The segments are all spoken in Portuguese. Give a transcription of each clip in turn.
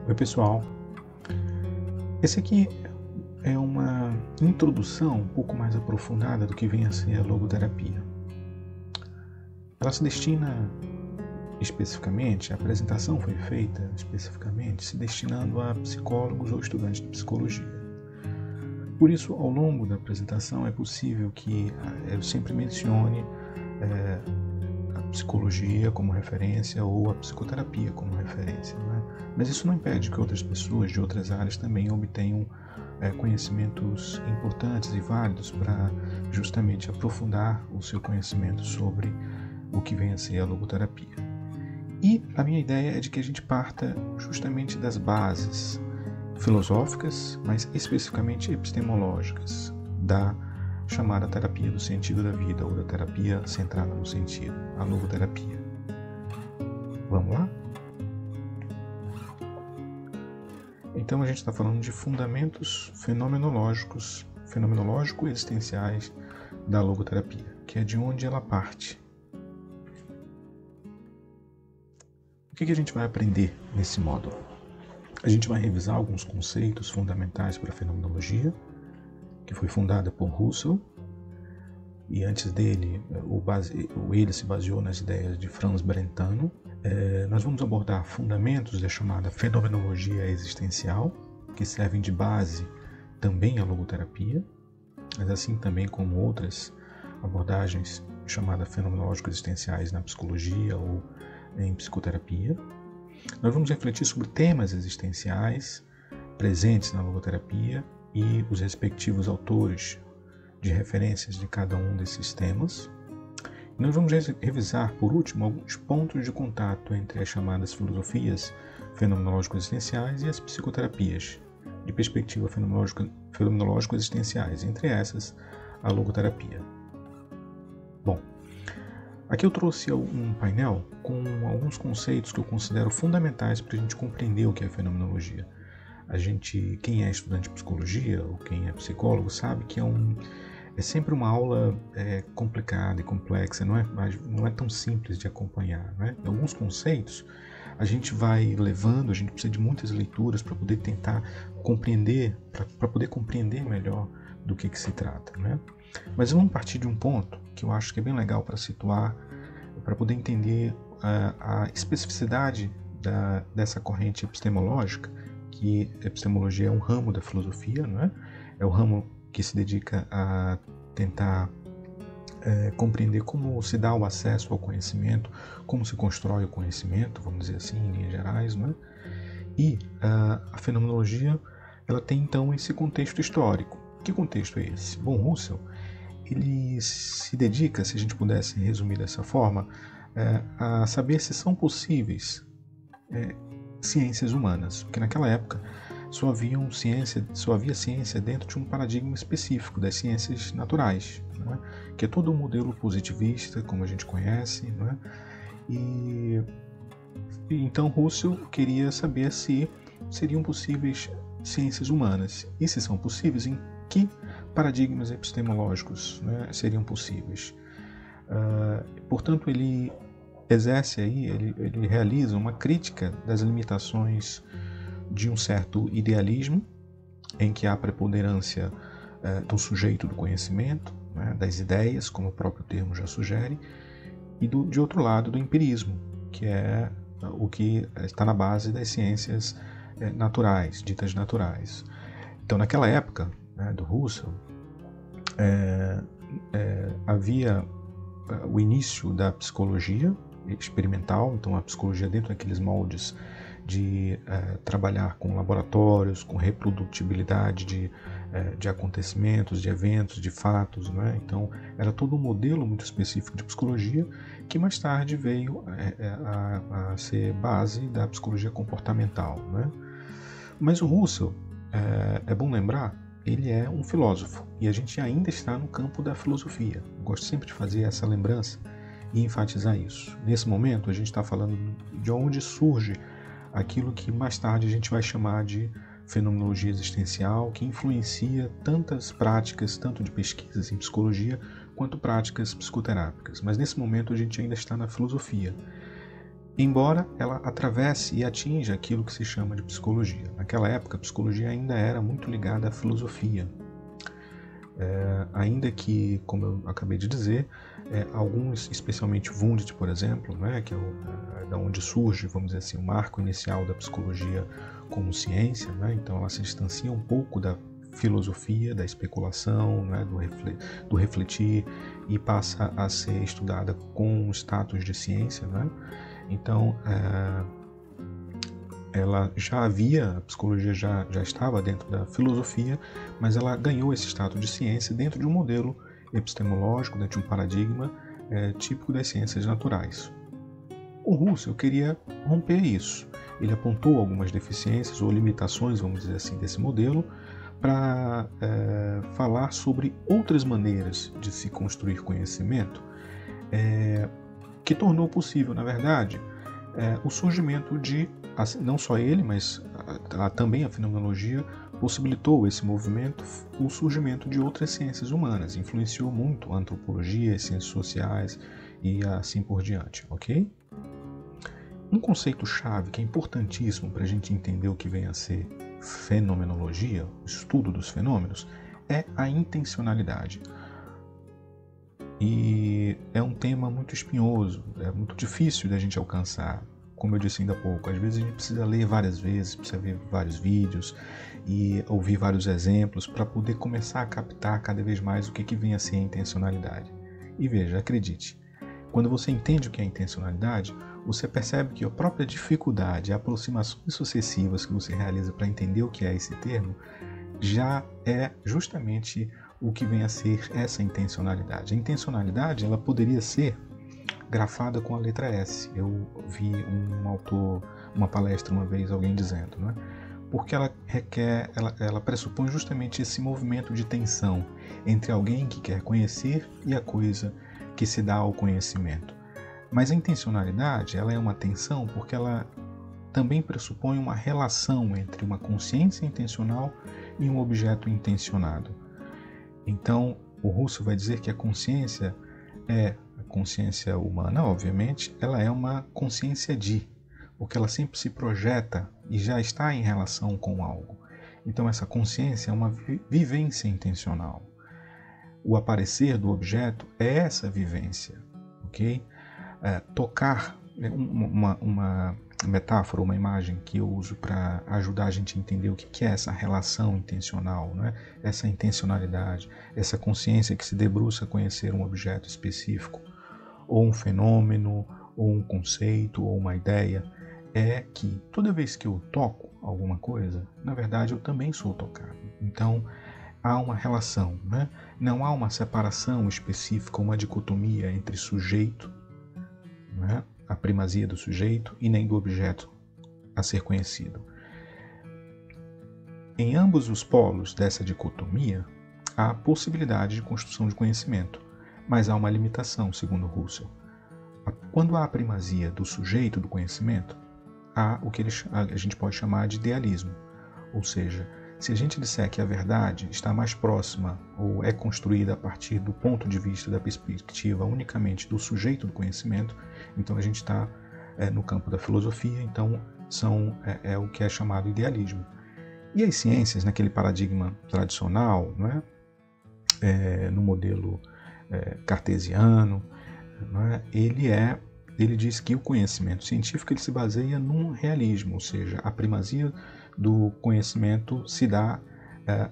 Oi, pessoal. Esse aqui é uma introdução um pouco mais aprofundada do que vem a ser a logoterapia. Ela se destina especificamente, a apresentação foi feita especificamente se destinando a psicólogos ou estudantes de psicologia. Por isso, ao longo da apresentação, é possível que eu sempre mencione a psicologia como referência ou a psicoterapia como referência, não é? Mas isso não impede que outras pessoas de outras áreas também obtenham conhecimentos importantes e válidos para justamente aprofundar o seu conhecimento sobre o que vem a ser a logoterapia. E a minha ideia é de que a gente parta justamente das bases filosóficas, mas especificamente epistemológicas, da chamada terapia do sentido da vida, ou da terapia centrada no sentido, a logoterapia. Vamos lá? Então a gente está falando de fundamentos fenomenológico-existenciais da logoterapia, que é de onde ela parte. O que a gente vai aprender nesse módulo? A gente vai revisar alguns conceitos fundamentais para a fenomenologia, que foi fundada por Husserl, e antes dele ele se baseou nas ideias de Franz Brentano. Nós vamos abordar fundamentos da chamada fenomenologia existencial, que servem de base também à logoterapia, mas assim também como outras abordagens chamadas fenomenológico-existenciais na psicologia ou em psicoterapia. Nós vamos refletir sobre temas existenciais presentes na logoterapia e os respectivos autores de referências de cada um desses temas. E nós vamos revisar, por último, alguns pontos de contato entre as chamadas filosofias fenomenológico-existenciais e as psicoterapias, de perspectiva fenomenológico-existenciais, entre essas, a logoterapia. Bom, aqui eu trouxe um painel com alguns conceitos que eu considero fundamentais para a gente compreender o que é fenomenologia. Quem é estudante de psicologia ou quem é psicólogo sabe que é sempre uma aula complicada e complexa, não é tão simples de acompanhar, né? Alguns conceitos a gente vai levando, a gente precisa de muitas leituras para poder tentar compreender, para poder compreender melhor do que se trata, né? Mas vamos partir de um ponto que eu acho que é bem legal para situar, para poder entender a especificidade dessa corrente epistemológica, que a epistemologia é um ramo da filosofia, não é? É o ramo que se dedica a tentar compreender como se dá o acesso ao conhecimento, como se constrói o conhecimento, vamos dizer assim, em linhas gerais, não é? E a fenomenologia, ela tem então esse contexto histórico. Que contexto é esse? Bom, Husserl, ele se dedica, se a gente pudesse resumir dessa forma, a saber se são possíveis ciências humanas, porque naquela época só havia ciência dentro de um paradigma específico das ciências naturais, não é? Que é todo um modelo positivista, como a gente conhece, não é? E então Husserl queria saber se seriam possíveis ciências humanas, e se são possíveis, em que paradigmas epistemológicos, né, seriam possíveis. Portanto, ele realiza uma crítica das limitações de um certo idealismo, em que há preponderância do sujeito do conhecimento, né, das ideias, como o próprio termo já sugere, e de outro lado do empirismo, que é o que está na base das ciências naturais, ditas naturais. Então, naquela época, né, do Husserl, havia o início da psicologia experimental, então a psicologia dentro daqueles moldes de trabalhar com laboratórios, com reprodutibilidade de acontecimentos, de eventos, de fatos, né? Então era todo um modelo muito específico de psicologia que mais tarde veio a ser base da psicologia comportamental, né? Mas o Husserl, é bom lembrar, ele é um filósofo e a gente ainda está no campo da filosofia. Eu gosto sempre de fazer essa lembrança e enfatizar isso. Nesse momento a gente está falando de onde surge aquilo que mais tarde a gente vai chamar de fenomenologia existencial, que influencia tantas práticas, tanto de pesquisas em psicologia, quanto práticas psicoterápicas. Mas nesse momento a gente ainda está na filosofia. embora ela atravesse e atinja aquilo que se chama de psicologia. Naquela época, a psicologia ainda era muito ligada à filosofia, ainda que, como eu acabei de dizer, alguns, especialmente Wundt, por exemplo, né, que é da onde surge, vamos dizer assim, o marco inicial da psicologia como ciência, né, então ela se distancia um pouco da filosofia, da especulação, né, do refletir, e passa a ser estudada com o status de ciência, né? Então, a psicologia já estava dentro da filosofia, mas ela ganhou esse status de ciência dentro de um modelo epistemológico, dentro de um paradigma típico das ciências naturais. O Russell queria romper isso. Ele apontou algumas deficiências ou limitações, vamos dizer assim, desse modelo, para falar sobre outras maneiras de se construir conhecimento, que tornou possível, na verdade, o surgimento de, não só ele, mas também a fenomenologia possibilitou esse movimento, o surgimento de outras ciências humanas, influenciou muito a antropologia, as ciências sociais e assim por diante, ok? Um conceito-chave que é importantíssimo para a gente entender o que vem a ser fenomenologia, o estudo dos fenômenos, é a intencionalidade. E é um tema muito espinhoso, é muito difícil da gente alcançar. Como eu disse ainda há pouco, às vezes a gente precisa ler várias vezes, precisa ver vários vídeos e ouvir vários exemplos para poder começar a captar cada vez mais o que vem a ser a intencionalidade. E veja, acredite, quando você entende o que é intencionalidade, você percebe que a própria dificuldade, aproximações sucessivas que você realiza para entender o que é esse termo, já é justamente o que vem a ser essa intencionalidade. A intencionalidade, ela poderia ser grafada com a letra S. Eu vi uma palestra uma vez, alguém dizendo, né? Porque ela pressupõe justamente esse movimento de tensão entre alguém que quer conhecer e a coisa que se dá ao conhecimento. Mas a intencionalidade, ela é uma tensão porque ela também pressupõe uma relação entre uma consciência intencional e um objeto intencionado. Então, o Russell vai dizer que a consciência humana, obviamente, ela é uma consciência de, porque ela sempre se projeta e já está em relação com algo. Então, essa consciência é uma vivência intencional. O aparecer do objeto é essa vivência, ok? Tocar, uma metáfora, uma imagem que eu uso para ajudar a gente a entender o que é essa relação intencional, né? Essa intencionalidade, essa consciência que se debruça a conhecer um objeto específico, ou um fenômeno, ou um conceito, ou uma ideia, é que toda vez que eu toco alguma coisa, na verdade eu também sou tocado. Então, há uma relação, né? Não há uma separação específica, uma dicotomia entre sujeito, né? A primazia do sujeito e nem do objeto a ser conhecido. Em ambos os polos dessa dicotomia, há possibilidade de construção de conhecimento, mas há uma limitação, segundo Russell. Quando há a primazia do sujeito do conhecimento, há o que a gente pode chamar de idealismo, ou seja, se a gente disser que a verdade está mais próxima ou é construída a partir do ponto de vista da perspectiva unicamente do sujeito do conhecimento, então a gente está no campo da filosofia, então é o que é chamado idealismo. E as ciências, naquele paradigma tradicional, não é? No modelo cartesiano, não é? Ele diz que o conhecimento científico ele se baseia num realismo, ou seja, a primazia do conhecimento se dá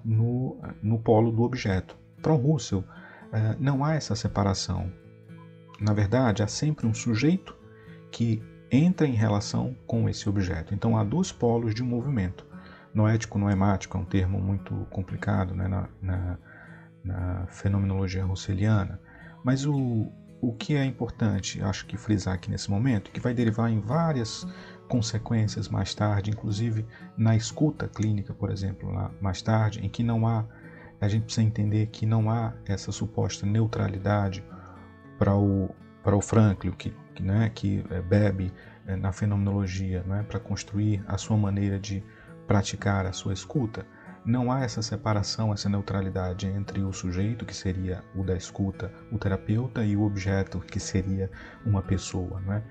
no polo do objeto. Para o Russell, não há essa separação. Na verdade, há sempre um sujeito que entra em relação com esse objeto. Então, há dois polos de um movimento. Noético-noemático é um termo muito complicado, né, na fenomenologia russeliana. Mas o que é importante, acho que frisar aqui nesse momento, que vai derivar em várias consequências mais tarde, inclusive na escuta clínica, por exemplo, lá mais tarde, em que a gente precisa entender que não há essa suposta neutralidade para o Frankl, que bebe na fenomenologia, não é, para construir a sua maneira de praticar a sua escuta. Não há essa separação, essa neutralidade entre o sujeito, que seria o da escuta, o terapeuta, e o objeto, que seria uma pessoa, não é?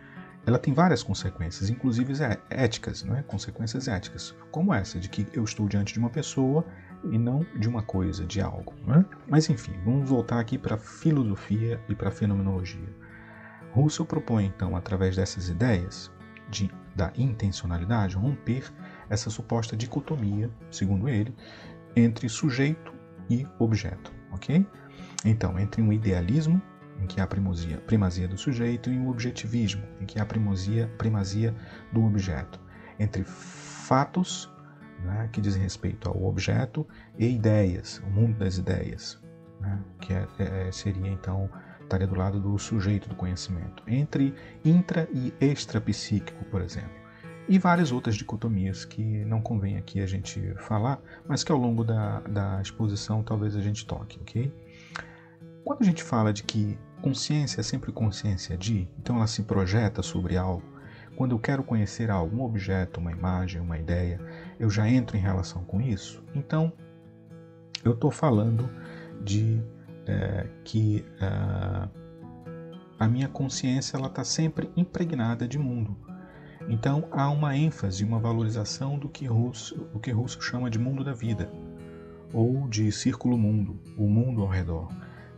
ela tem várias consequências, inclusive éticas, não é? Consequências éticas, como essa de que eu estou diante de uma pessoa e não de uma coisa, de algo. Não é? Mas enfim, vamos voltar aqui para a filosofia e para a fenomenologia. Russell propõe, então, através dessas ideias da intencionalidade, romper essa suposta dicotomia, segundo ele, entre sujeito e objeto, ok? Então, entre um idealismo, em que há primazia do sujeito, e um objetivismo, em que há primazia do objeto. Entre fatos, né, que dizem respeito ao objeto, e ideias, o mundo das ideias, né, que seria, então, estaria do lado do sujeito do conhecimento. Entre intra e extrapsíquico, por exemplo. E várias outras dicotomias que não convém aqui a gente falar, mas que ao longo da exposição talvez a gente toque, ok? Quando a gente fala de que consciência é sempre consciência de, então ela se projeta sobre algo, quando eu quero conhecer algo, um objeto, uma imagem, uma ideia, eu já entro em relação com isso, então eu estou falando de que a minha consciência está sempre impregnada de mundo. Então há uma ênfase, uma valorização do que Russell chama de mundo da vida, ou de círculo-mundo, o mundo ao redor.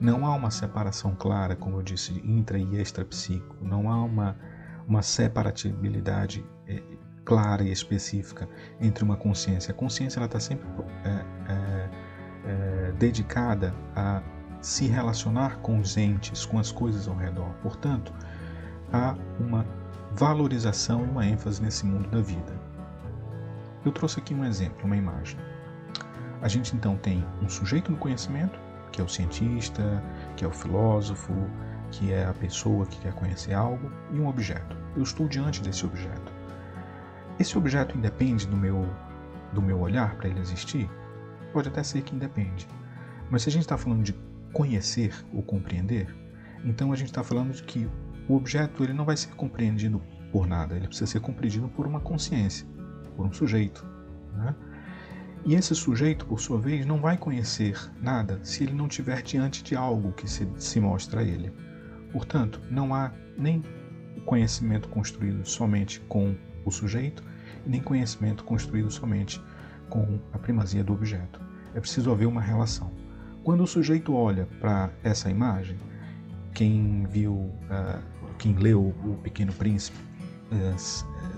Não há uma separação clara, como eu disse, intra e extrapsíquico. Não há uma separatibilidade clara e específica entre uma consciência. A consciência está sempre dedicada a se relacionar com os entes, com as coisas ao redor. Portanto, há uma valorização e uma ênfase nesse mundo da vida. Eu trouxe aqui um exemplo, uma imagem. A gente então tem um sujeito do conhecimento, que é o cientista, que é o filósofo, que é a pessoa que quer conhecer algo, e um objeto. Eu estou diante desse objeto. Esse objeto independe do meu olhar para ele existir? Pode até ser que independe. Mas se a gente está falando de conhecer ou compreender, então a gente está falando de que o objeto ele não vai ser compreendido por nada, ele precisa ser compreendido por uma consciência, por um sujeito, né? E esse sujeito, por sua vez, não vai conhecer nada se ele não estiver diante de algo que se mostra a ele. Portanto, não há nem conhecimento construído somente com o sujeito, nem conhecimento construído somente com a primazia do objeto. É preciso haver uma relação. Quando o sujeito olha para essa imagem, quem leu O Pequeno Príncipe,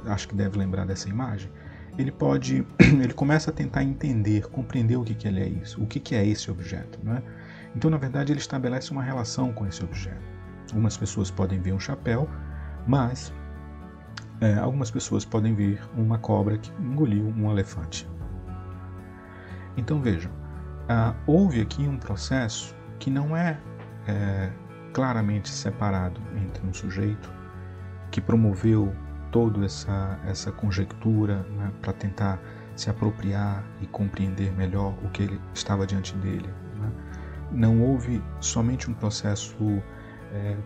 acho que deve lembrar dessa imagem, ele começa a tentar entender, compreender o que é isso, o que é esse objeto, né? Então, na verdade, ele estabelece uma relação com esse objeto. Algumas pessoas podem ver um chapéu, mas algumas pessoas podem ver uma cobra que engoliu um elefante. Então, vejam, houve aqui um processo que não é claramente separado entre um sujeito que promoveu toda essa conjectura, né, para tentar se apropriar e compreender melhor o que ele estava diante dele, né? Não houve somente um processo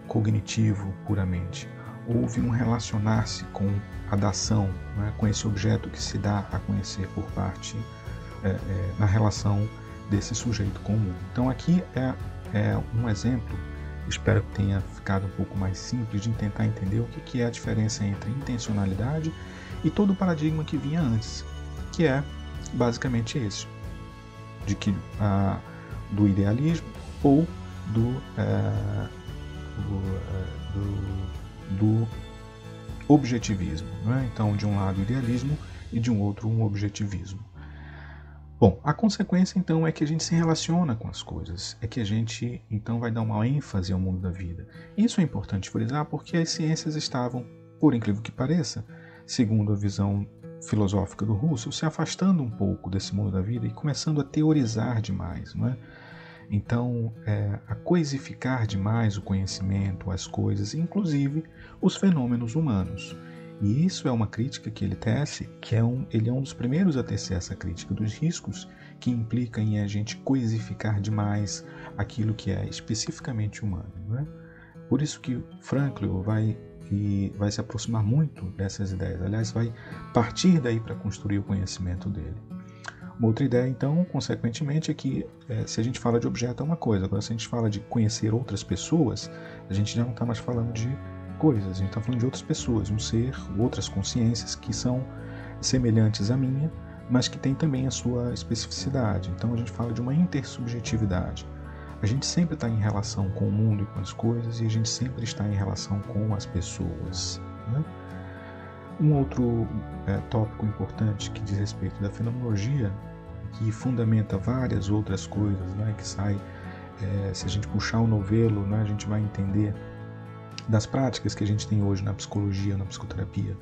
cognitivo puramente. Houve um relacionar-se com a dação, né, com esse objeto que se dá a conhecer por parte na relação desse sujeito com o mundo. Então aqui é um exemplo. Espero que tenha ficado um pouco mais simples de tentar entender o que é a diferença entre intencionalidade e todo o paradigma que vinha antes, que é basicamente esse, de que do idealismo ou do objetivismo, né? Então, de um lado idealismo e de um outro um objetivismo. Bom, a consequência então é que a gente se relaciona com as coisas, é que a gente então vai dar uma ênfase ao mundo da vida. Isso é importante frisar porque as ciências estavam, por incrível que pareça, segundo a visão filosófica do Russell, se afastando um pouco desse mundo da vida e começando a teorizar demais, não é? Então, a coisificar demais o conhecimento, as coisas, inclusive os fenômenos humanos. E isso é uma crítica que ele tece, ele é um dos primeiros a tecer essa crítica dos riscos que implica em a gente coisificar demais aquilo que é especificamente humano, né? Por isso que Frankl vai se aproximar muito dessas ideias, aliás, vai partir daí para construir o conhecimento dele. Uma outra ideia, então, consequentemente, é que se a gente fala de objeto é uma coisa, agora se a gente fala de conhecer outras pessoas, a gente já não está mais falando de coisas, a gente está falando de outras pessoas, um ser, outras consciências que são semelhantes à minha, mas que tem também a sua especificidade. Então a gente fala de uma intersubjetividade. A gente sempre está em relação com o mundo e com as coisas, e a gente sempre está em relação com as pessoas, né? Um outro tópico importante que diz respeito da fenomenologia, que fundamenta várias outras coisas, né, que sai, se a gente puxar o novelo, né, a gente vai entender das práticas que a gente tem hoje na psicologia, na psicoterapia,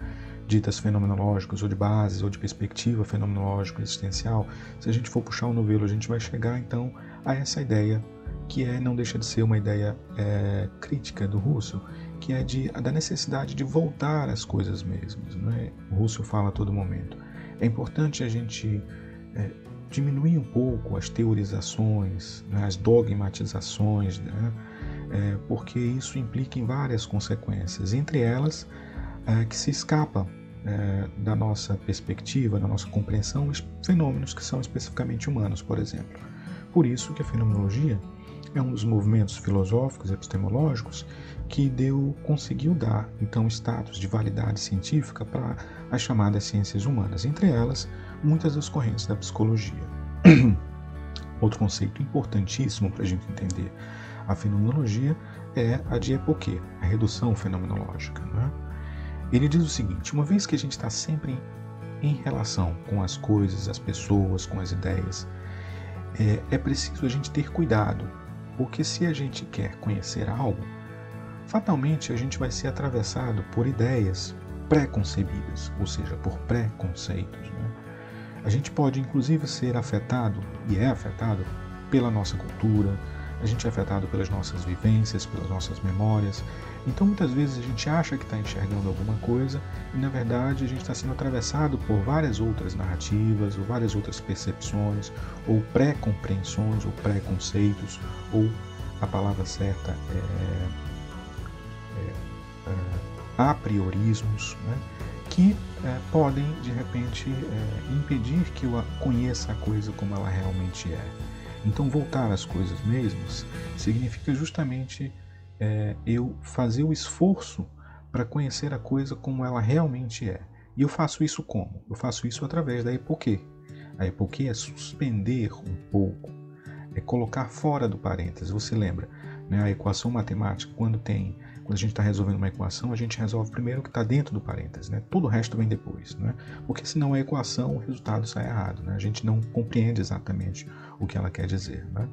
ditas fenomenológicas, ou de bases, ou de perspectiva fenomenológica existencial. Se a gente for puxar o novelo, a gente vai chegar então a essa ideia, que não deixa de ser uma ideia crítica do Russell, que é da necessidade de voltar às coisas mesmas, né? O Russell fala a todo momento. É importante a gente diminuir um pouco as teorizações, né, as dogmatizações, né, porque isso implica em várias consequências, entre elas que se escapa da nossa perspectiva, da nossa compreensão, os fenômenos que são especificamente humanos, por exemplo. Por isso que a fenomenologia é um dos movimentos filosóficos e epistemológicos que conseguiu dar, então, status de validade científica para as chamadas ciências humanas, entre elas, muitas das correntes da psicologia. Outro conceito importantíssimo para a gente entender a fenomenologia é a de Epoquet, a redução fenomenológica, né? Ele diz o seguinte: uma vez que a gente está sempre em relação com as coisas, as pessoas, com as ideias, é preciso a gente ter cuidado, porque se a gente quer conhecer algo, fatalmente a gente vai ser atravessado por ideias pré-concebidas, ou seja, por pré-conceitos, né? A gente pode inclusive ser afetado, e é afetado, pela nossa cultura, a gente é afetado pelas nossas vivências, pelas nossas memórias. Então muitas vezes a gente acha que está enxergando alguma coisa e na verdade a gente está sendo atravessado por várias outras narrativas, ou várias outras percepções, ou pré-compreensões, ou pré-conceitos, ou a palavra certa a priorismos, né, que podem de repente impedir que eu conheça a coisa como ela realmente é. Então voltar às coisas mesmas significa justamente eu fazer o esforço para conhecer a coisa como ela realmente é. E eu faço isso como? Eu faço isso através da Epoquet. A Epoquet é suspender um pouco, é colocar fora do parênteses. Você lembra, né, a equação matemática, quando a gente está resolvendo uma equação, a gente resolve primeiro o que está dentro do parênteses, né? Todo o resto vem depois, né? Porque senão a equação, o resultado sai errado, né? A gente não compreende exatamente o que ela quer dizer, né?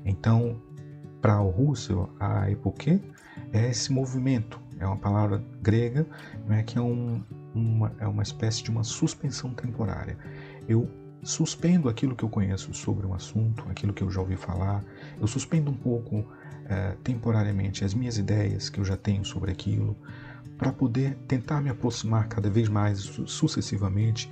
Então, para o Russell, a Epoquet é esse movimento, é uma palavra grega, né, que é uma espécie de uma suspensão temporária. Eu suspendo aquilo que eu conheço sobre um assunto, aquilo que eu já ouvi falar, eu suspendo um pouco temporariamente as minhas ideias que eu já tenho sobre aquilo, para poder tentar me aproximar cada vez mais sucessivamente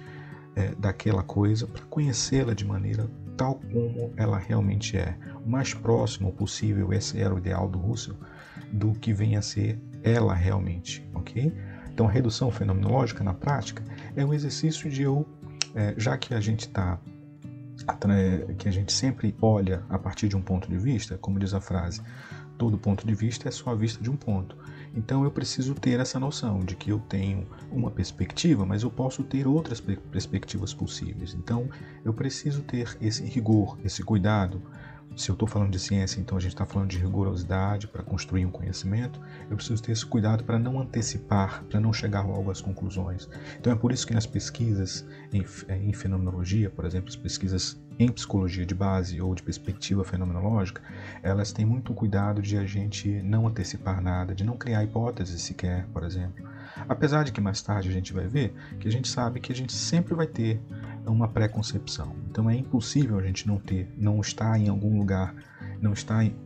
daquela coisa, para conhecê-la de maneira tal como ela realmente é, o mais próximo possível. Esse era o ideal do Russell, do que venha a ser ela realmente, ok? Então a redução fenomenológica na prática é um exercício de já que a gente que a gente sempre olha a partir de um ponto de vista, como diz a frase, todo ponto de vista é só a vista de um ponto. Então eu preciso ter essa noção de que eu tenho uma perspectiva, mas eu posso ter outras perspectivas possíveis. Então eu preciso ter esse rigor, esse cuidado. Se eu estou falando de ciência, então a gente está falando de rigorosidade para construir um conhecimento. Eu preciso ter esse cuidado para não antecipar, para não chegar logo às conclusões. Então é por isso que nas pesquisas em fenomenologia, por exemplo, as pesquisas em psicologia de base ou de perspectiva fenomenológica, elas têm muito cuidado de a gente não antecipar nada, de não criar hipóteses sequer, por exemplo. Apesar de que mais tarde a gente vai ver que a gente sabe que a gente sempre vai ter uma pré-concepção. Então é impossível a gente não estar em algum lugar,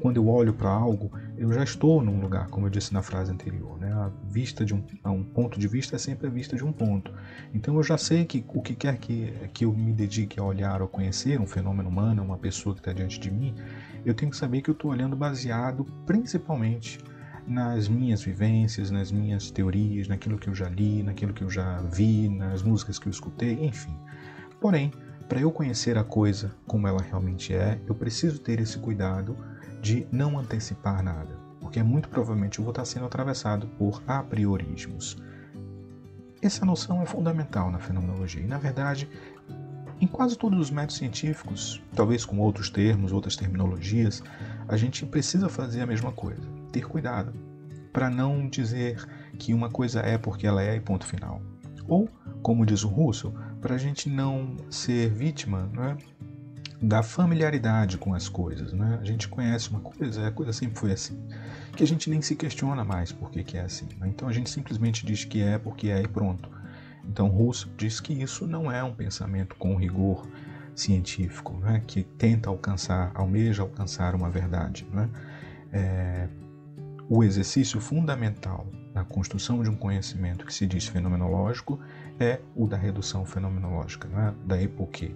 quando eu olho para algo, eu já estou num lugar, como eu disse na frase anterior, né? A vista um ponto de vista é sempre a vista de um ponto. Então eu já sei que o que quer que eu me dedique a olhar ou conhecer um fenômeno humano, uma pessoa que está diante de mim, eu tenho que saber que eu estou olhando baseado principalmente nas minhas vivências, nas minhas teorias, naquilo que eu já li, naquilo que eu já vi, nas músicas que eu escutei, enfim. Porém, para eu conhecer a coisa como ela realmente é, eu preciso ter esse cuidado de não antecipar nada, porque muito provavelmente eu vou estar sendo atravessado por a priorismos. Essa noção é fundamental na fenomenologia e, na verdade, em quase todos os métodos científicos, talvez com outros termos, outras terminologias, a gente precisa fazer a mesma coisa, ter cuidado, para não dizer que uma coisa é porque ela é e ponto final. Ou, como diz o Russell, para a gente não ser vítima, né, da familiaridade com as coisas. Né? A gente conhece uma coisa, a coisa sempre foi assim, que a gente nem se questiona mais por que é assim. Né? Então a gente simplesmente diz que é porque é e pronto. Então Russell diz que isso não é um pensamento com rigor científico, né? Que tenta almeja alcançar uma verdade. Né? O exercício fundamental na construção de um conhecimento que se diz fenomenológico é o da redução fenomenológica, né? Da epoquê.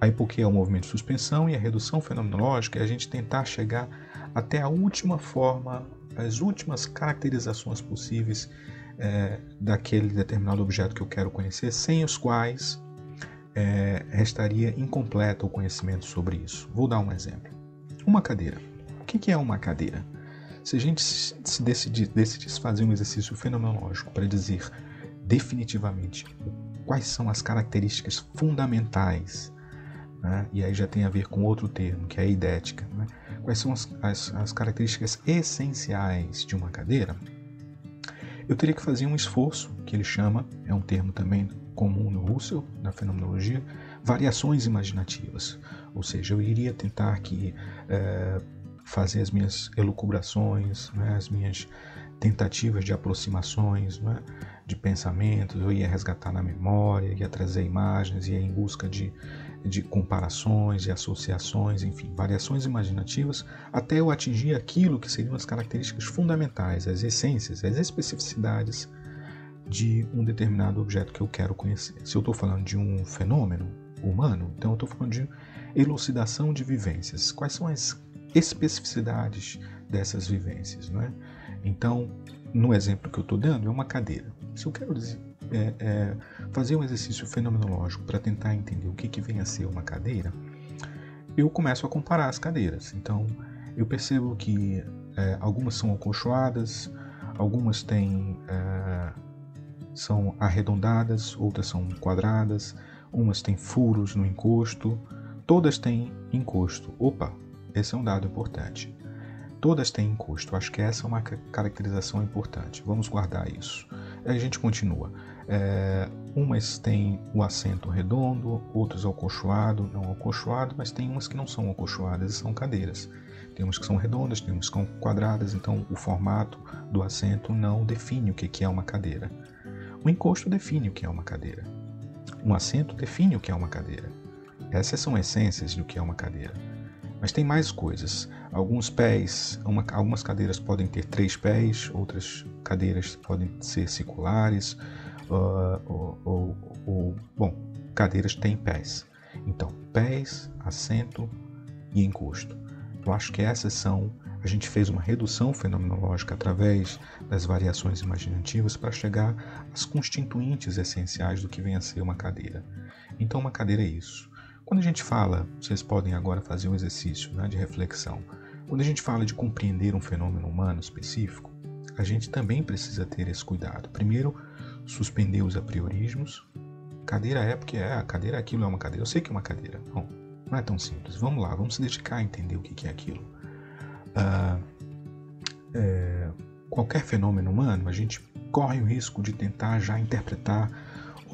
A epoquê é o movimento de suspensão e a redução fenomenológica é a gente tentar chegar até a última forma, as últimas caracterizações possíveis daquele determinado objeto que eu quero conhecer, sem os quais restaria incompleto o conhecimento sobre isso. Vou dar um exemplo. Uma cadeira. O que é uma cadeira? Se a gente se decidisse fazer um exercício fenomenológico para dizer definitivamente quais são as características fundamentais, né? E aí já tem a ver com outro termo, que é a eidética, né? Quais são as características essenciais de uma cadeira? Eu teria que fazer um esforço, que ele chama, é um termo também comum no Russell, na fenomenologia, variações imaginativas. Ou seja, eu iria tentar fazer as minhas elucubrações, né, as minhas tentativas de aproximações, né, de pensamentos, eu ia resgatar na memória, ia trazer imagens, ia em busca de comparações e associações, enfim, variações imaginativas, até eu atingir aquilo que seriam as características fundamentais, as essências, as especificidades de um determinado objeto que eu quero conhecer. Se eu estou falando de um fenômeno humano, então eu estou falando de elucidação de vivências. Quais são as especificidades dessas vivências, não é? Então, no exemplo que eu estou dando, é uma cadeira. Se eu quero fazer um exercício fenomenológico para tentar entender o que vem a ser uma cadeira, eu começo a comparar as cadeiras. Então, eu percebo que algumas são acolchoadas, algumas são arredondadas, outras são quadradas, umas têm furos no encosto, todas têm encosto. Opa, esse é um dado importante. Todas têm encosto. Acho que essa é uma caracterização importante. Vamos guardar isso. Aí a gente continua. Umas têm o assento redondo, outras acolchoado, não acolchoado, mas tem umas que não são acolchoadas e são cadeiras. Tem umas que são redondas, tem umas que são quadradas, então o formato do assento não define o que é uma cadeira. O encosto define o que é uma cadeira. Um assento define o que é uma cadeira. Essas são essências do que é uma cadeira. Mas tem mais coisas. Alguns pés, algumas cadeiras podem ter 3 pés, outras cadeiras podem ser circulares, bom, cadeiras têm pés. Então, pés, assento e encosto. Eu acho que a gente fez uma redução fenomenológica através das variações imaginativas para chegar às constituintes essenciais do que vem a ser uma cadeira. Então, uma cadeira é isso. Quando a gente fala, vocês podem agora fazer um exercício, né, de reflexão. Quando a gente fala de compreender um fenômeno humano específico, a gente também precisa ter esse cuidado. Primeiro, suspender os apriorismos. Cadeira é porque a cadeira aquilo é uma cadeira. Eu sei que é uma cadeira. Não é tão simples. Vamos lá, vamos se dedicar a entender o que é aquilo. Qualquer fenômeno humano, a gente corre o risco de tentar já interpretar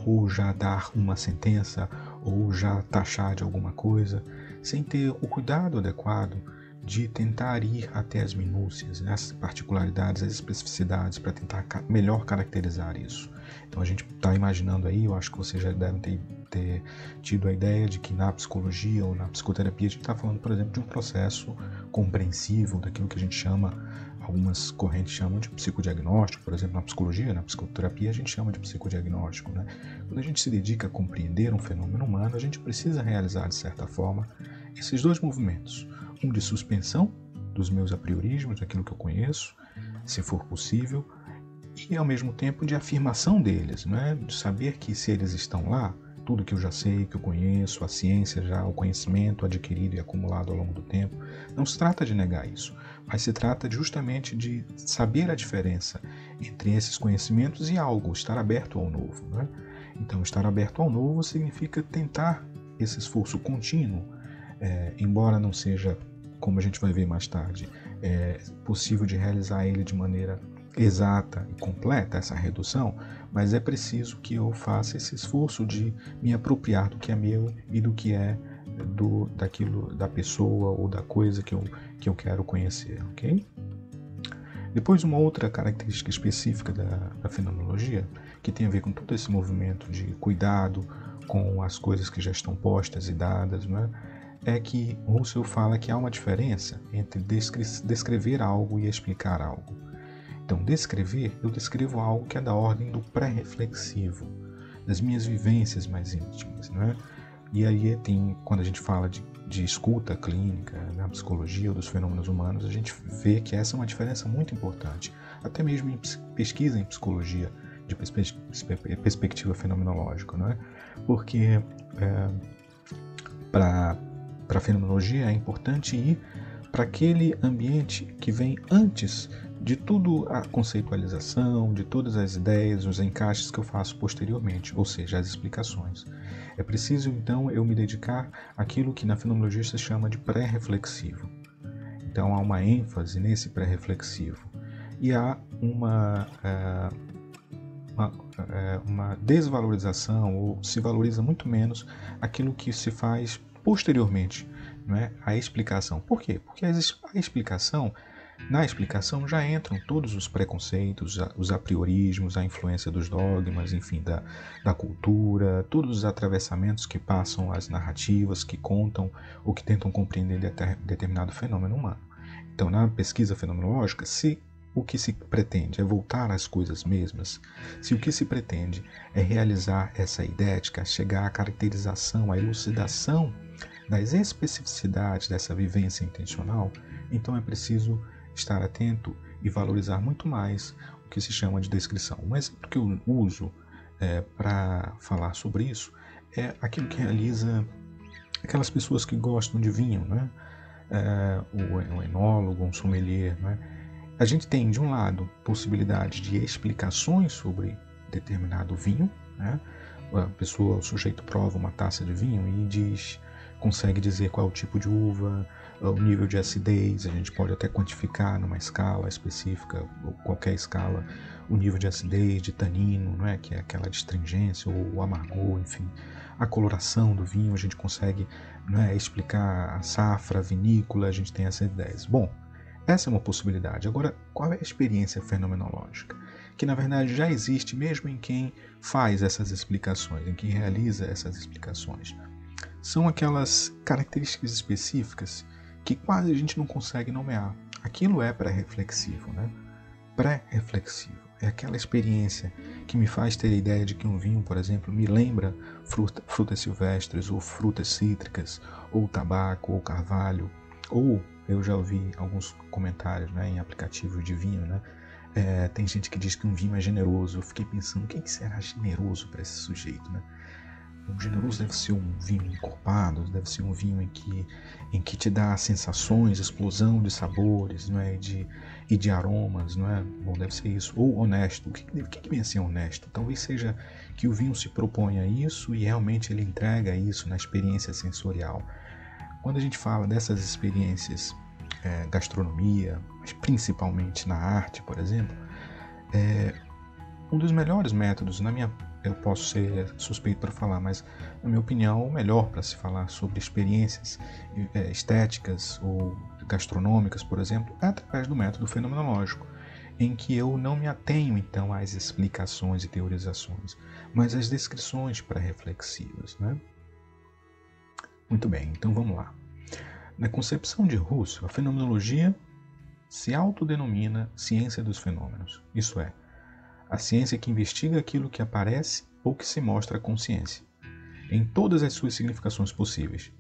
ou já dar uma sentença ou já taxar de alguma coisa, sem ter o cuidado adequado de tentar ir até as minúcias, as particularidades, as especificidades, para tentar melhor caracterizar isso. Então a gente está imaginando aí, eu acho que vocês já devem ter tido a ideia de que na psicologia ou na psicoterapia a gente está falando, por exemplo, de um processo compreensível daquilo que a gente chama, algumas correntes chamam de psicodiagnóstico, por exemplo, na psicologia, na psicoterapia a gente chama de psicodiagnóstico, né? Quando a gente se dedica a compreender um fenômeno humano, a gente precisa realizar, de certa forma, esses dois movimentos. Um de suspensão dos meus apriorismos, daquilo que eu conheço, se for possível, e ao mesmo tempo de afirmação deles, né? De saber que se eles estão lá, tudo que eu já sei, que eu conheço, a ciência já, o conhecimento adquirido e acumulado ao longo do tempo. Não se trata de negar isso, mas se trata justamente de saber a diferença entre esses conhecimentos e algo, estar aberto ao novo, né? Então, estar aberto ao novo significa tentar esse esforço contínuo, embora não seja, como a gente vai ver mais tarde, possível de realizar ele de maneira exata e completa, essa redução, mas é preciso que eu faça esse esforço de me apropriar do que é meu e do que é daquilo, da pessoa ou da coisa que eu quero conhecer, ok? Depois, uma outra característica específica da fenomenologia, que tem a ver com todo esse movimento de cuidado com as coisas que já estão postas e dadas, não é que Russell fala que há uma diferença entre descrever algo e explicar algo. Então, descrever, eu descrevo algo que é da ordem do pré-reflexivo, das minhas vivências mais íntimas, não é? E aí quando a gente fala de escuta clínica, na psicologia ou dos fenômenos humanos, a gente vê que essa é uma diferença muito importante, até mesmo em pesquisa em psicologia, de perspectiva fenomenológica, não é? Porque para a fenomenologia é importante ir para aquele ambiente que vem antes de tudo a conceitualização, de todas as ideias, os encaixes que eu faço posteriormente, ou seja, as explicações. É preciso, então, eu me dedicar àquilo que na fenomenologia se chama de pré-reflexivo. Então, há uma ênfase nesse pré-reflexivo. E há uma desvalorização, ou se valoriza muito menos aquilo que se faz posteriormente, não é? A explicação. Por quê? Porque na explicação já entram todos os preconceitos, os apriorismos, a influência dos dogmas, enfim, da cultura, todos os atravessamentos que passam as narrativas, que contam ou que tentam compreender determinado fenômeno humano. Então, na pesquisa fenomenológica, se o que se pretende é voltar às coisas mesmas, se o que se pretende é realizar essa idética, chegar à caracterização, à elucidação das especificidades dessa vivência intencional, então é preciso estar atento e valorizar muito mais o que se chama de descrição. Um exemplo que eu uso para falar sobre isso é aquilo que realiza aquelas pessoas que gostam de vinho, né? O enólogo, um sommelier, né? A gente tem, de um lado, possibilidade de explicações sobre determinado vinho, né? O sujeito prova uma taça de vinho e consegue dizer qual é o tipo de uva, o nível de acidez, a gente pode até quantificar numa escala específica, ou qualquer escala, o nível de acidez, de tanino, não é? Que é aquela astringência ou o amargor, enfim. A coloração do vinho, a gente consegue, não é, explicar a safra, a vinícola, a gente tem essas ideias. Bom, essa é uma possibilidade. Agora, qual é a experiência fenomenológica? Que, na verdade, já existe mesmo em quem faz essas explicações, em quem realiza essas explicações. São aquelas características específicas que quase a gente não consegue nomear. Aquilo é pré-reflexivo, né? Pré-reflexivo. É aquela experiência que me faz ter a ideia de que um vinho, por exemplo, me lembra frutas silvestres, ou frutas cítricas, ou tabaco, ou carvalho, ou eu já ouvi alguns comentários, né, em aplicativos de vinho, né? Tem gente que diz que um vinho é generoso. Eu fiquei pensando, quem será generoso para esse sujeito, né? O generoso deve ser um vinho encorpado, deve ser um vinho em que te dá sensações, explosão de sabores, não é? E de aromas, não é? Bom, deve ser isso. Ou honesto. O que vem a ser honesto? Talvez seja que o vinho se propõe a isso e realmente ele entrega isso na experiência sensorial. Quando a gente fala dessas experiências, gastronomia, mas principalmente na arte, por exemplo, um dos melhores métodos, eu posso ser suspeito para falar, mas na minha opinião, o melhor para se falar sobre experiências estéticas ou gastronômicas, por exemplo, é através do método fenomenológico, em que eu não me atenho então às explicações e teorizações, mas às descrições pré-reflexivas, né? Muito bem, então vamos lá. Na concepção de Russell, a fenomenologia se autodenomina ciência dos fenômenos, isso é, a ciência que investiga aquilo que aparece ou que se mostra à consciência, em todas as suas significações possíveis.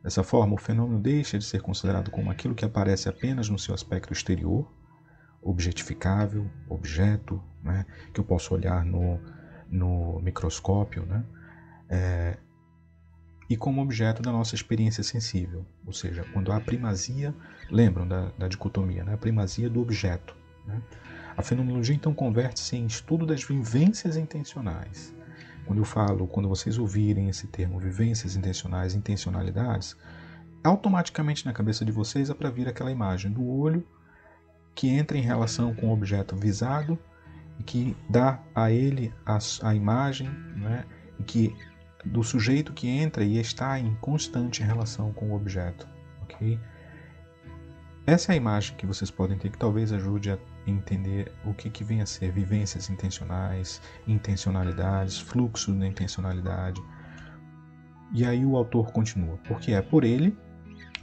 Dessa forma, o fenômeno deixa de ser considerado como aquilo que aparece apenas no seu aspecto exterior, objetificável, objeto, né, que eu posso olhar no microscópio, né, e como objeto da nossa experiência sensível, ou seja, quando há primazia, lembram da dicotomia, né? A primazia do objeto. Né? A fenomenologia então converte-se em estudo das vivências intencionais. Quando vocês ouvirem esse termo vivências intencionais, intencionalidades, automaticamente na cabeça de vocês é para vir aquela imagem do olho que entra em relação com o objeto visado e que dá a ele a imagem, né? E que do sujeito que entra e está em constante relação com o objeto, ok? Essa é a imagem que vocês podem ter que talvez ajude a entender o que vem a ser vivências intencionais, intencionalidades, fluxo da intencionalidade. E aí o autor continua, porque é por ele,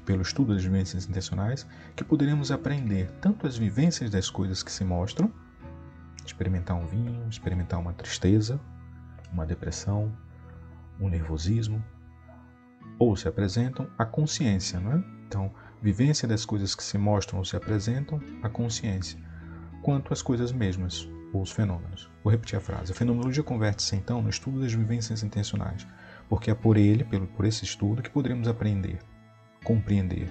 pelo estudo das vivências intencionais, que poderemos aprender tanto as vivências das coisas que se mostram, experimentar um vinho, experimentar uma tristeza, uma depressão, um nervosismo, ou se apresentam a consciência, não é? Então, vivência das coisas que se mostram ou se apresentam a consciência, quanto às coisas mesmas, ou os fenômenos. Vou repetir a frase. A fenomenologia converte-se, então, no estudo das vivências intencionais, porque é por ele, por esse estudo, que poderemos aprender, compreender,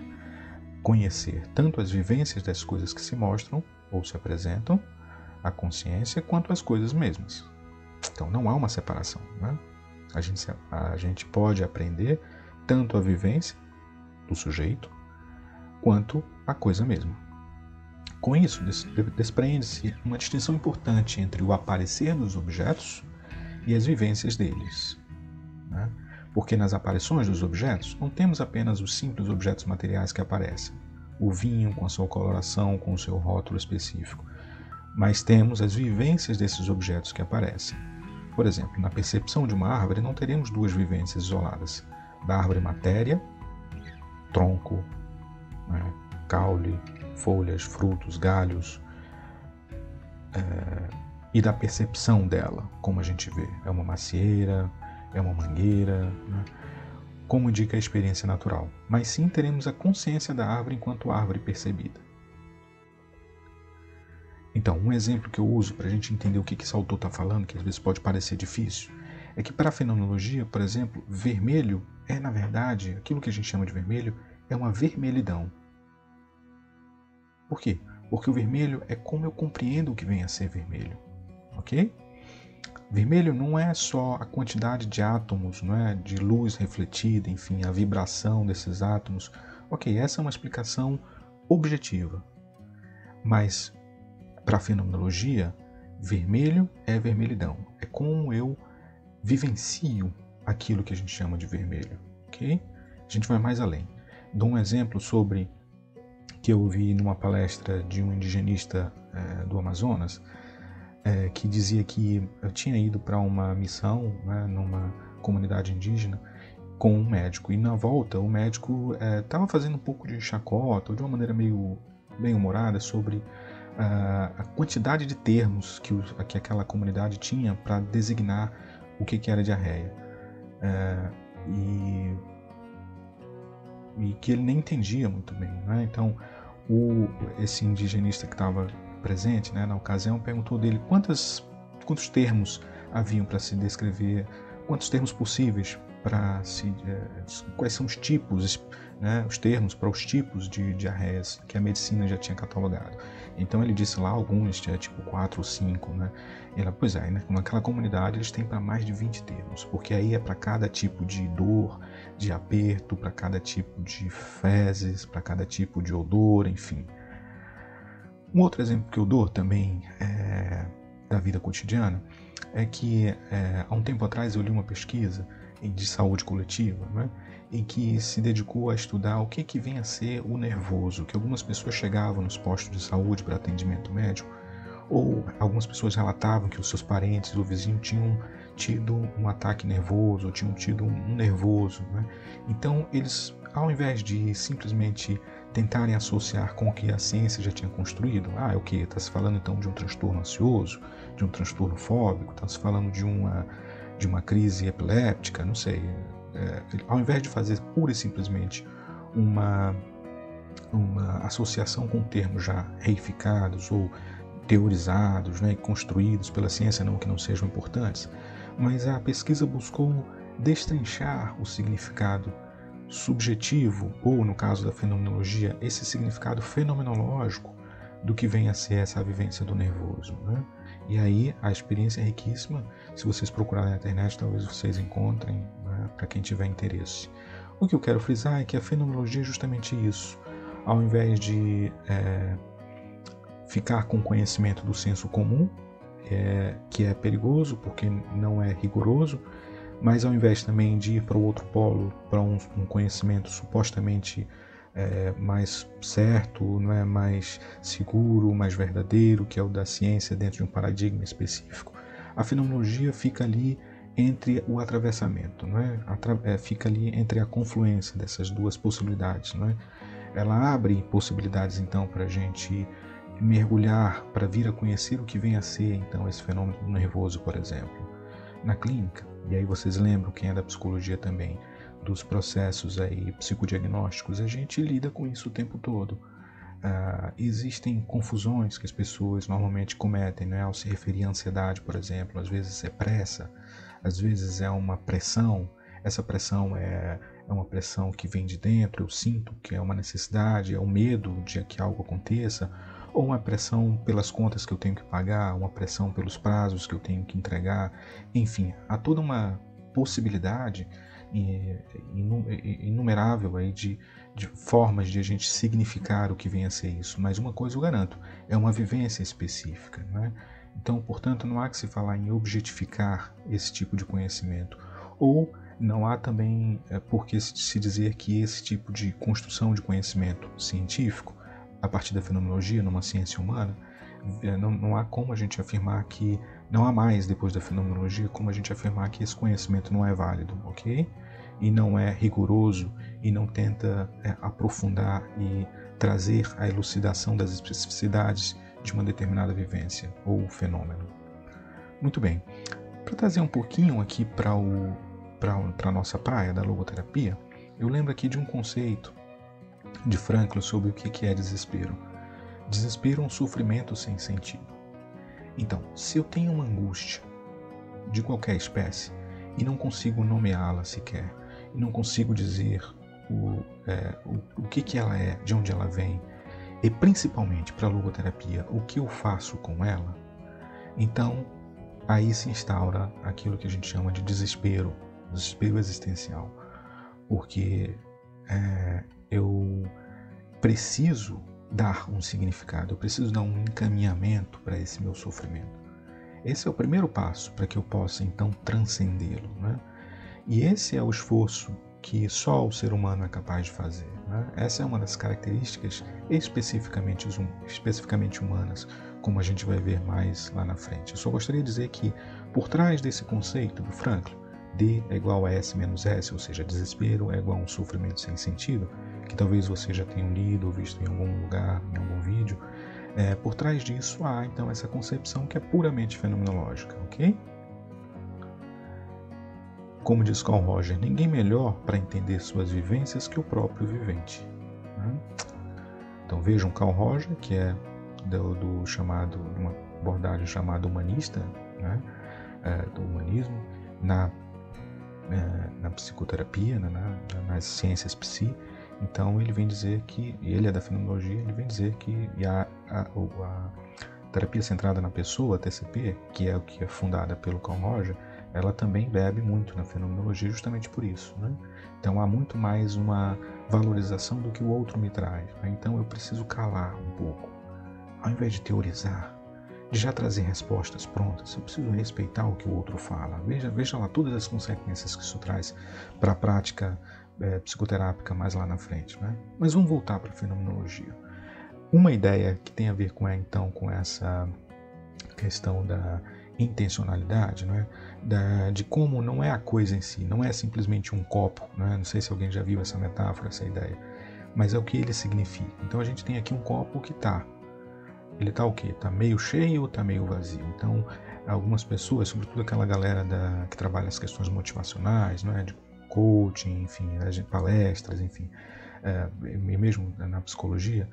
conhecer tanto as vivências das coisas que se mostram ou se apresentam à consciência, quanto às coisas mesmas. Então, não há uma separação, né? A gente pode aprender tanto a vivência do sujeito quanto a coisa mesma. Com isso, desprende-se uma distinção importante entre o aparecer dos objetos e as vivências deles, né? Porque nas aparições dos objetos não temos apenas os simples objetos materiais que aparecem, o vinho com a sua coloração, com o seu rótulo específico, mas temos as vivências desses objetos que aparecem. Por exemplo, na percepção de uma árvore não teremos duas vivências isoladas, da árvore matéria, tronco, né, caule, folhas, frutos, galhos, e da percepção dela, como a gente vê. É uma macieira, é uma mangueira, né, como indica a experiência natural. Mas sim teremos a consciência da árvore enquanto árvore percebida. Então, um exemplo que eu uso para a gente entender o que esse autor está falando, que às vezes pode parecer difícil, é que para a fenomenologia, por exemplo, vermelho é, na verdade, aquilo que a gente chama de vermelho, é uma vermelhidão. Por quê? Porque o vermelho é como eu compreendo o que vem a ser vermelho, ok? Vermelho não é só a quantidade de átomos, não é? De luz refletida, enfim, a vibração desses átomos. Ok, essa é uma explicação objetiva. Mas, para a fenomenologia, vermelho é vermelhidão. É como eu vivencio aquilo que a gente chama de vermelho, ok? A gente vai mais além. Dou um exemplo sobre que eu ouvi numa palestra de um indigenista do Amazonas, que dizia que eu tinha ido para uma missão, né, numa comunidade indígena com um médico, e na volta o médico estava fazendo um pouco de chacota, ou de uma maneira meio bem-humorada, sobre a quantidade de termos que aquela comunidade tinha para designar o que era diarreia. E que ele nem entendia muito bem, né? Então, esse indigenista que estava presente, né, na ocasião, perguntou dele quantos termos haviam para se descrever, quantos termos possíveis para se... quais são os tipos, né, os termos para os tipos de diarreias que a medicina já tinha catalogado. Então ele disse lá alguns, tipo 4 ou 5, né? E ela, pois é, né, naquela comunidade eles têm para mais de 20 termos, porque aí é para cada tipo de dor, de aperto, para cada tipo de fezes, para cada tipo de odor, enfim. Um outro exemplo que eu dou também da vida cotidiana é que há um tempo atrás eu li uma pesquisa de saúde coletiva, né, em que se dedicou a estudar o que vem a ser o nervoso, que algumas pessoas chegavam nos postos de saúde para atendimento médico, ou algumas pessoas relatavam que os seus parentes ou vizinhos tinham tido um ataque nervoso, ou tinham tido um nervoso, né? Então eles, ao invés de simplesmente tentarem associar com o que a ciência já tinha construído, é o que? Está se falando então de um transtorno ansioso, de um transtorno fóbico, está se falando de uma crise epiléptica, não sei. Ao invés de fazer pura e simplesmente uma associação com termos já reificados ou teorizados, né, e construídos pela ciência, não que não sejam importantes, mas a pesquisa buscou destrinchar o significado subjetivo, ou no caso da fenomenologia, esse significado fenomenológico do que vem a ser essa vivência do nervoso, né? E aí a experiência é riquíssima. Se vocês procurarem na internet, talvez vocês encontrem, né, para quem tiver interesse. O que eu quero frisar é que a fenomenologia é justamente isso. Ao invés de ficar com conhecimento do senso comum, que é perigoso porque não é rigoroso, mas ao invés também de ir para o outro polo, para um conhecimento supostamente mais certo, não é, mais seguro, mais verdadeiro, que é o da ciência dentro de um paradigma específico, a fenomenologia fica ali entre o atravessamento, não é? Fica ali entre a confluência dessas duas possibilidades, não é? Ela abre possibilidades então para a gente mergulhar, para vir a conhecer o que vem a ser então esse fenômeno nervoso, por exemplo, na clínica. E aí vocês lembram, quem é da psicologia também, dos processos aí psicodiagnósticos, a gente lida com isso o tempo todo. Existem confusões que as pessoas normalmente cometem, né, ao se referir à ansiedade, por exemplo. Às vezes é pressa, às vezes é uma pressão. Essa pressão é uma pressão que vem de dentro, eu sinto que é uma necessidade, é o medo de que algo aconteça, ou uma pressão pelas contas que eu tenho que pagar, uma pressão pelos prazos que eu tenho que entregar. Enfim, há toda uma possibilidade inumerável aí de formas de a gente significar o que vem a ser isso. Mas uma coisa eu garanto, é uma vivência específica, né? Então, portanto, não há que se falar em objetificar esse tipo de conhecimento, ou não há também por que se dizer que esse tipo de construção de conhecimento científico, a partir da fenomenologia, numa ciência humana, não há como a gente afirmar que não há mais, depois da fenomenologia, como a gente afirmar que esse conhecimento não é válido, ok? E não é rigoroso, e não tenta aprofundar e trazer a elucidação das especificidades de uma determinada vivência ou fenômeno. Muito bem. Para trazer um pouquinho aqui para a nossa praia da logoterapia, eu lembro aqui de um conceito de Frankl sobre o que é desespero. Desespero é um sofrimento sem sentido. Então, se eu tenho uma angústia de qualquer espécie e não consigo nomeá-la sequer, e não consigo dizer o que ela é, de onde ela vem, e principalmente para a logoterapia, o que eu faço com ela, então aí se instaura aquilo que a gente chama de desespero existencial, porque eu preciso dar um significado, eu preciso dar um encaminhamento para esse meu sofrimento. Esse é o primeiro passo para que eu possa então transcendê-lo, né? E esse é o esforço que só o ser humano é capaz de fazer, né? Essa é uma das características especificamente humanas, como a gente vai ver mais lá na frente. Eu só gostaria de dizer que por trás desse conceito do Frankl, D é igual a S menos S, ou seja, desespero é igual a um sofrimento sem sentido, que talvez você já tenha lido ou visto em algum lugar, em algum vídeo. Por trás disso há então essa concepção que é puramente fenomenológica, ok? Como diz Carl Roger, ninguém melhor para entender suas vivências que o próprio vivente, né? Então vejam Carl Roger, que é do chamado, uma abordagem chamada humanista, né? Do humanismo, na psicoterapia, nas ciências psi. Então ele vem dizer que, ele é da fenomenologia, ele vem dizer que a terapia centrada na pessoa, a TCP, que é o que é fundada pelo Carl Roger, ela também bebe muito na fenomenologia justamente por isso, né? Então há muito mais uma valorização do que o outro me traz, né? Então eu preciso calar um pouco. Ao invés de teorizar, de já trazer respostas prontas, eu preciso respeitar o que o outro fala. Veja lá todas as consequências que isso traz para a prática psicoterápica mais lá na frente, né? Mas vamos voltar para a fenomenologia. Uma ideia que tem a ver com essa questão da intencionalidade, né? De como não é a coisa em si, não é simplesmente um copo, né? Não sei se alguém já viu essa metáfora, essa ideia, mas é o que ele significa. Então a gente tem aqui um copo que ele está o quê? Está meio cheio ou está meio vazio? Então algumas pessoas, sobretudo aquela galera que trabalha as questões motivacionais, né? De coaching, enfim, de palestras, enfim, e mesmo na psicologia,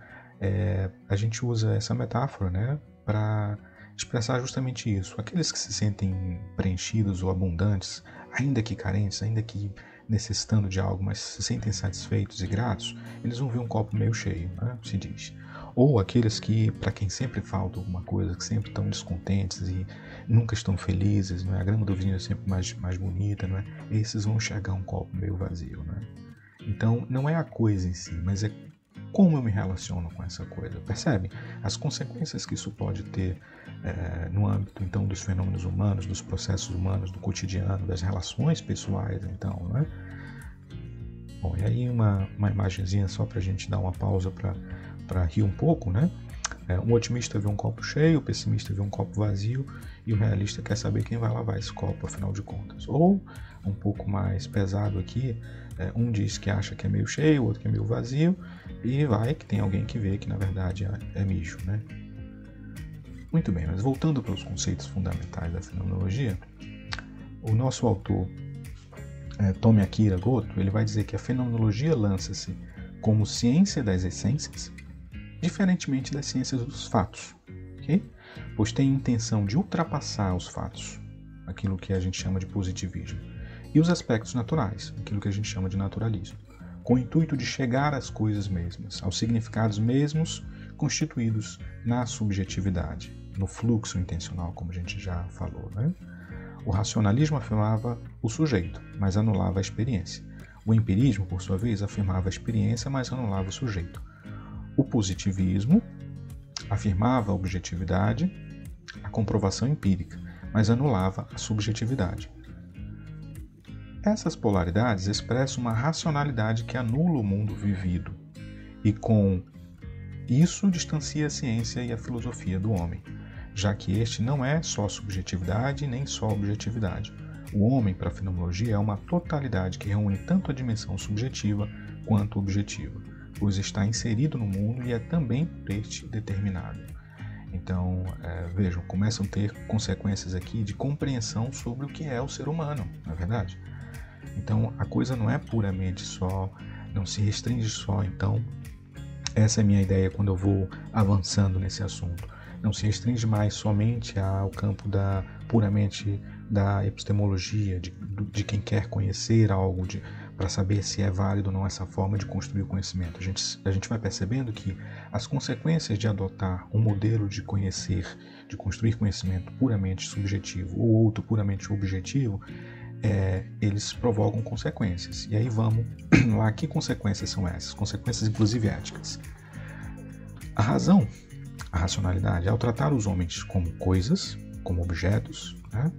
a gente usa essa metáfora, né, para expressar justamente isso. Aqueles que se sentem preenchidos ou abundantes, ainda que carentes, ainda que necessitando de algo, mas se sentem satisfeitos e gratos, eles vão ver um copo meio cheio, né, se diz. Ou aqueles que, para quem sempre falta alguma coisa, que sempre estão descontentes e nunca estão felizes, não é? A grama do vizinho é sempre mais bonita, não é? Esses vão enxergar um copo meio vazio, né? Então, não é a coisa em si, mas é como eu me relaciono com essa coisa, percebe? As consequências que isso pode ter no âmbito, então, dos fenômenos humanos, dos processos humanos, do cotidiano, das relações pessoais, então, né? Bom, e aí uma imagenzinha só para a gente dar uma pausa para rir um pouco, né? Um otimista vê um copo cheio, o pessimista vê um copo vazio e o realista quer saber quem vai lavar esse copo, afinal de contas. Ou, um pouco mais pesado aqui, um diz que acha que é meio cheio, o outro que é meio vazio, e vai que tem alguém que vê que na verdade é mijo, né? Muito bem, mas voltando para os conceitos fundamentais da fenomenologia, o nosso autor, Tomi Akira Goto, ele vai dizer que a fenomenologia lança-se como ciência das essências, diferentemente das ciências dos fatos, okay? Pois tem a intenção de ultrapassar os fatos, aquilo que a gente chama de positivismo, e os aspectos naturais, aquilo que a gente chama de naturalismo, com o intuito de chegar às coisas mesmas, aos significados mesmos constituídos na subjetividade, no fluxo intencional, como a gente já falou, né? O racionalismo afirmava o sujeito, mas anulava a experiência. O empirismo, por sua vez, afirmava a experiência, mas anulava o sujeito. O positivismo afirmava a objetividade, a comprovação empírica, mas anulava a subjetividade. Essas polaridades expressam uma racionalidade que anula o mundo vivido e com isso distancia a ciência e a filosofia do homem, já que este não é só subjetividade nem só objetividade. O homem, para a fenomenologia, é uma totalidade que reúne tanto a dimensão subjetiva quanto objetiva, pois está inserido no mundo e é também por este determinado. Então, vejam, começam a ter consequências aqui de compreensão sobre o que é o ser humano, não é verdade? Então, a coisa não é puramente só, não se restringe só, então, essa é a minha ideia quando eu vou avançando nesse assunto. Não se restringe mais somente ao campo puramente da epistemologia, de quem quer conhecer algo, para saber se é válido ou não essa forma de construir o conhecimento. A gente vai percebendo que as consequências de adotar um modelo de conhecer, de construir conhecimento puramente subjetivo ou outro puramente objetivo, eles provocam consequências. E aí vamos lá, que consequências são essas? Consequências inclusive éticas. A razão, a racionalidade, ao tratar os homens como coisas, como objetos, né?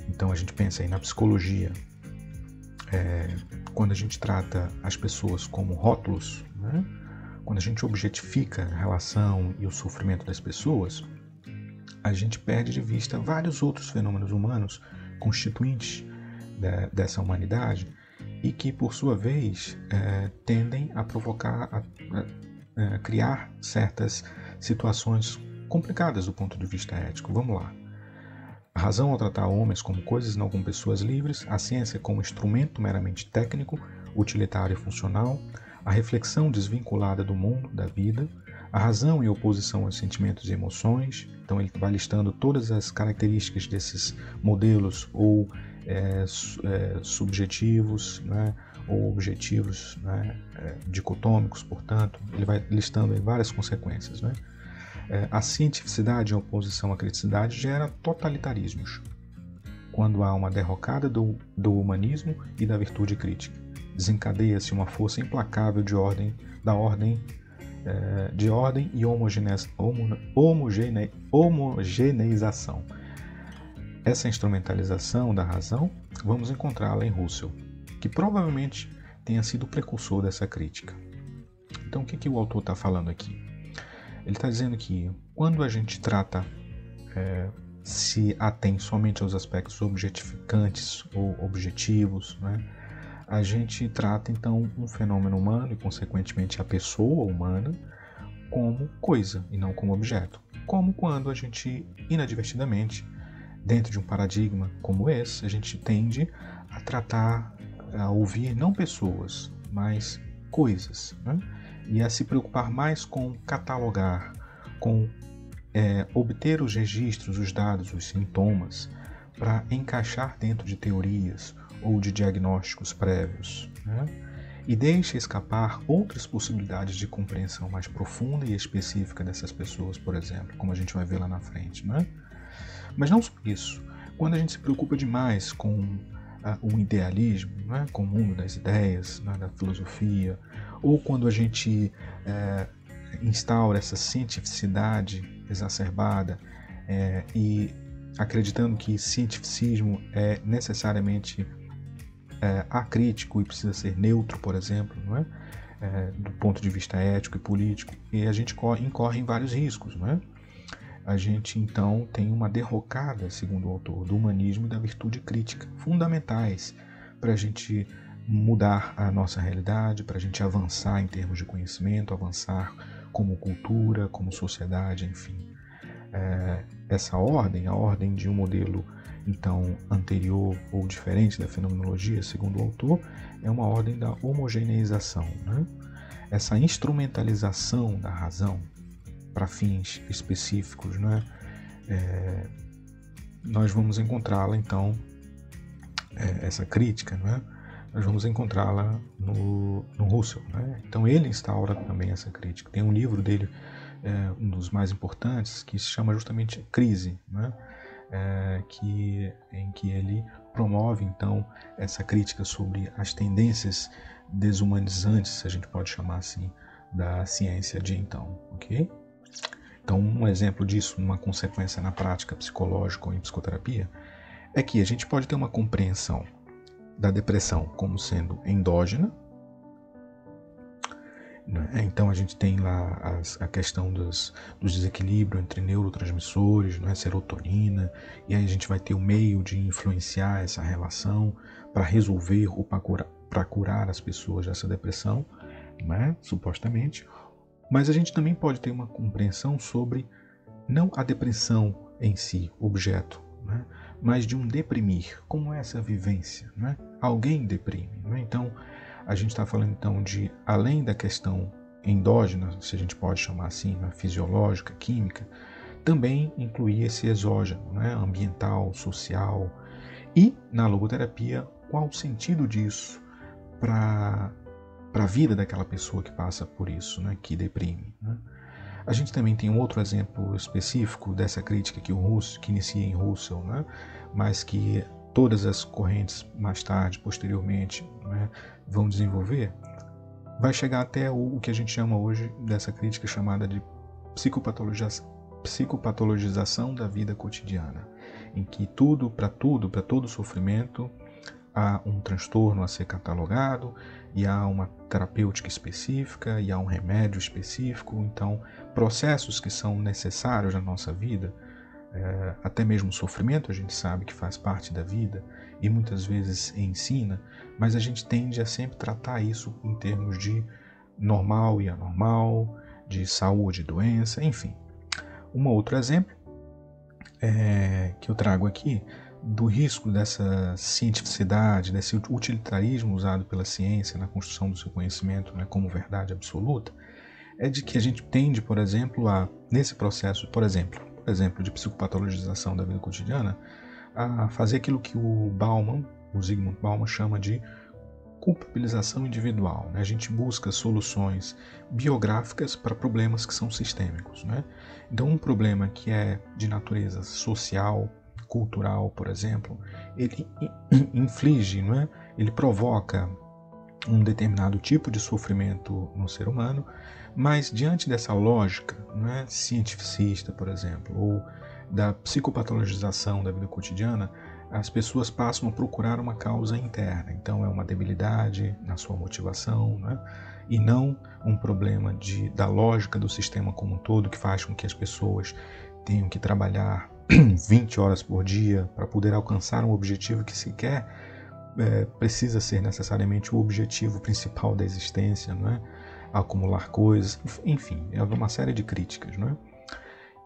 Então a gente pensa aí na psicologia, quando a gente trata as pessoas como rótulos, né? Quando a gente objetifica a relação e o sofrimento das pessoas, a gente perde de vista vários outros fenômenos humanos constituintes dessa humanidade e que, por sua vez, tendem a provocar, a criar certas situações complicadas do ponto de vista ético. Vamos lá. A razão ao tratar homens como coisas e não como pessoas livres, a ciência como instrumento meramente técnico, utilitário e funcional, a reflexão desvinculada do mundo, da vida, a razão em oposição aos sentimentos e emoções. Então ele vai listando todas as características desses modelos ou subjetivos, né, ou objetivos, né, dicotômicos, portanto, ele vai listando aí várias consequências, né? A cientificidade em oposição à criticidade gera totalitarismos, quando há uma derrocada do humanismo e da virtude crítica. Desencadeia-se uma força implacável de ordem e homogeneização. Essa instrumentalização da razão, vamos encontrá-la em Russell, que provavelmente tenha sido o precursor dessa crítica. Então, o que o autor está falando aqui? Ele está dizendo que quando a gente se atém somente aos aspectos objetificantes ou objetivos, né, a gente trata então um fenômeno humano e, consequentemente, a pessoa humana como coisa e não como objeto. Como quando a gente, inadvertidamente, dentro de um paradigma como esse, a gente tende a ouvir não pessoas, mas coisas, né? E a se preocupar mais com catalogar, com obter os registros, os dados, os sintomas, para encaixar dentro de teorias ou de diagnósticos prévios, né? E deixa escapar outras possibilidades de compreensão mais profunda e específica dessas pessoas, por exemplo, como a gente vai ver lá na frente, né? Mas não só isso. Quando a gente se preocupa demais com o idealismo, né, com o mundo das ideias, né, da filosofia, ou quando a gente instaura essa cientificidade exacerbada e acreditando que cientificismo é necessariamente acrítico e precisa ser neutro, por exemplo, não é? Do ponto de vista ético e político, e a gente incorre em vários riscos, não é? A gente então tem uma derrocada, segundo o autor, do humanismo e da virtude crítica, fundamentais para a gente mudar a nossa realidade, para a gente avançar em termos de conhecimento, avançar como cultura, como sociedade, enfim. Essa ordem, a ordem de um modelo então anterior ou diferente da fenomenologia, segundo o autor, é uma ordem da homogeneização, né? Essa instrumentalização da razão para fins específicos, né? Nós vamos encontrá-la então, essa crítica, né? Nós vamos encontrá-la no Husserl, né? Então ele instaura também essa crítica. Tem um livro dele, um dos mais importantes, que se chama justamente Crise, né? Em que ele promove então essa crítica sobre as tendências desumanizantes, se a gente pode chamar assim, da ciência de então, ok? Então, um exemplo disso, uma consequência na prática psicológica ou em psicoterapia, é que a gente pode ter uma compreensão da depressão como sendo endógena. Então a gente tem lá a questão dos desequilíbrios entre neurotransmissores, serotonina, e aí a gente vai ter o meio de influenciar essa relação para resolver ou para curar as pessoas dessa depressão, supostamente. Mas a gente também pode ter uma compreensão sobre não a depressão em si, objeto, mas de um deprimir, como é essa vivência. Alguém deprime. Então, a gente está falando então de, além da questão endógena, se a gente pode chamar assim, fisiológica, química, também incluir esse exógeno, ambiental, social. E na logoterapia, qual o sentido disso para a vida daquela pessoa que passa por isso, que deprime. A gente também tem um outro exemplo específico dessa crítica que inicia em Husserl, mas que todas as correntes mais tarde, posteriormente, vão desenvolver, vai chegar até o que a gente chama hoje dessa crítica chamada de psicopatologização da vida cotidiana, em que para todo sofrimento, há um transtorno a ser catalogado, e há uma terapêutica específica, e há um remédio específico. Então, processos que são necessários na nossa vida, até mesmo o sofrimento a gente sabe que faz parte da vida e muitas vezes ensina, mas a gente tende a sempre tratar isso em termos de normal e anormal, de saúde e doença, enfim. Um outro exemplo que eu trago aqui do risco dessa cientificidade, desse utilitarismo usado pela ciência na construção do seu conhecimento, como verdade absoluta, é de que a gente tende, por exemplo, nesse processo, por exemplo, de psicopatologização da vida cotidiana, a fazer aquilo que o Zygmunt Bauman chama de culpabilização individual. A gente busca soluções biográficas para problemas que são sistêmicos. Então, um problema que é de natureza social, cultural, por exemplo, ele inflige, ele provoca um determinado tipo de sofrimento no ser humano, mas diante dessa lógica cientificista, por exemplo, ou da psicopatologização da vida cotidiana, as pessoas passam a procurar uma causa interna. Então é uma debilidade na sua motivação, e não um problema da lógica do sistema como um todo, que faz com que as pessoas tenham que trabalhar 20 horas por dia para poder alcançar um objetivo que sequer precisa ser necessariamente o objetivo principal da existência, acumular coisas, enfim, é uma série de críticas.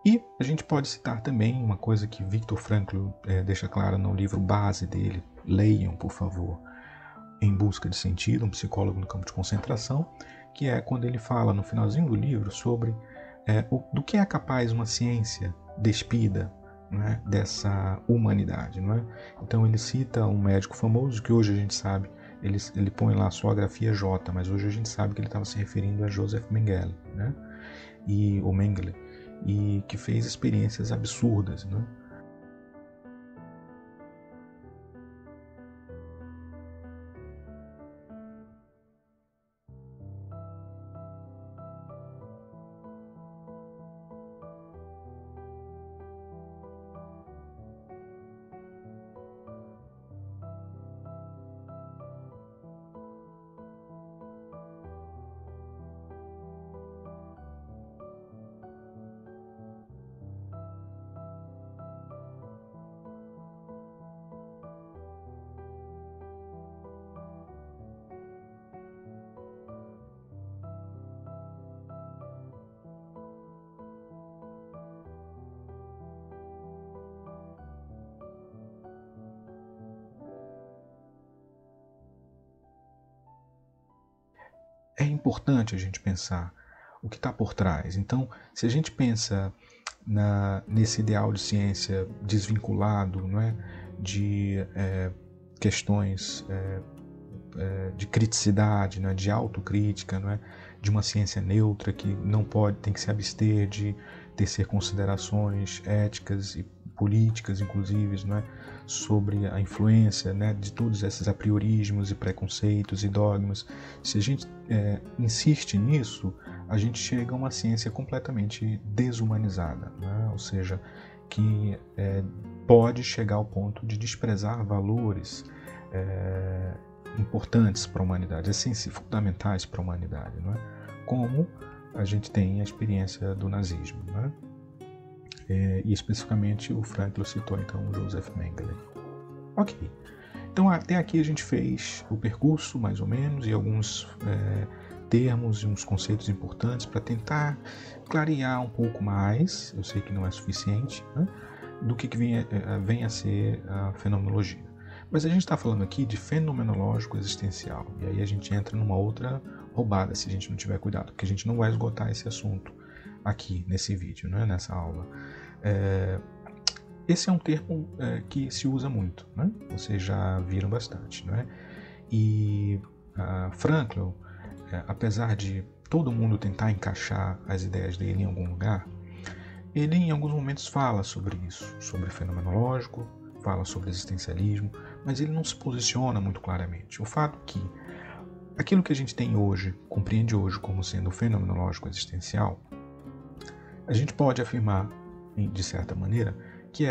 E a gente pode citar também uma coisa que Viktor Frankl deixa clara no livro base dele, leiam, por favor, Em Busca de Sentido, um psicólogo no campo de concentração, que é quando ele fala no finalzinho do livro sobre do que é capaz uma ciência despida não é, dessa humanidade, não é? Então ele cita um médico famoso que hoje a gente sabe, ele põe lá só a grafia J, mas hoje a gente sabe que ele estava se referindo a Joseph Mengele, né? O Mengele, e que fez experiências absurdas, né? É importante a gente pensar o que está por trás. Então, se a gente pensa nesse ideal de ciência desvinculado, não é, de questões de criticidade, não é, de autocrítica, não é, de uma ciência neutra que não pode, tem que se abster de tecer considerações éticas e políticas, inclusive, não é, sobre a influência, né, de todos esses apriorismos e preconceitos e dogmas. Se a gente insiste nisso, a gente chega a uma ciência completamente desumanizada, né? Ou seja, que pode chegar ao ponto de desprezar valores importantes para a humanidade, fundamentais para a humanidade, não é? Como a gente tem a experiência do nazismo, né? E especificamente o Frankl citou então o Joseph Mengele. Ok, então até aqui a gente fez o percurso mais ou menos e alguns termos e uns conceitos importantes para tentar clarear um pouco mais, eu sei que não é suficiente, né, do que vem a ser a fenomenologia. Mas a gente está falando aqui de fenomenológico existencial, e aí a gente entra numa outra roubada se a gente não tiver cuidado, porque a gente não vai esgotar esse assunto aqui nesse vídeo, né, nessa aula. Esse é um termo que se usa muito, né? Vocês já viram bastante, não é? E Frankl, apesar de todo mundo tentar encaixar as ideias dele em algum lugar, ele em alguns momentos fala sobre isso, sobre fenomenológico, fala sobre existencialismo, mas ele não se posiciona muito claramente. O fato é que aquilo que a gente tem hoje, compreende hoje como sendo fenomenológico existencial, a gente pode afirmar, de certa maneira, que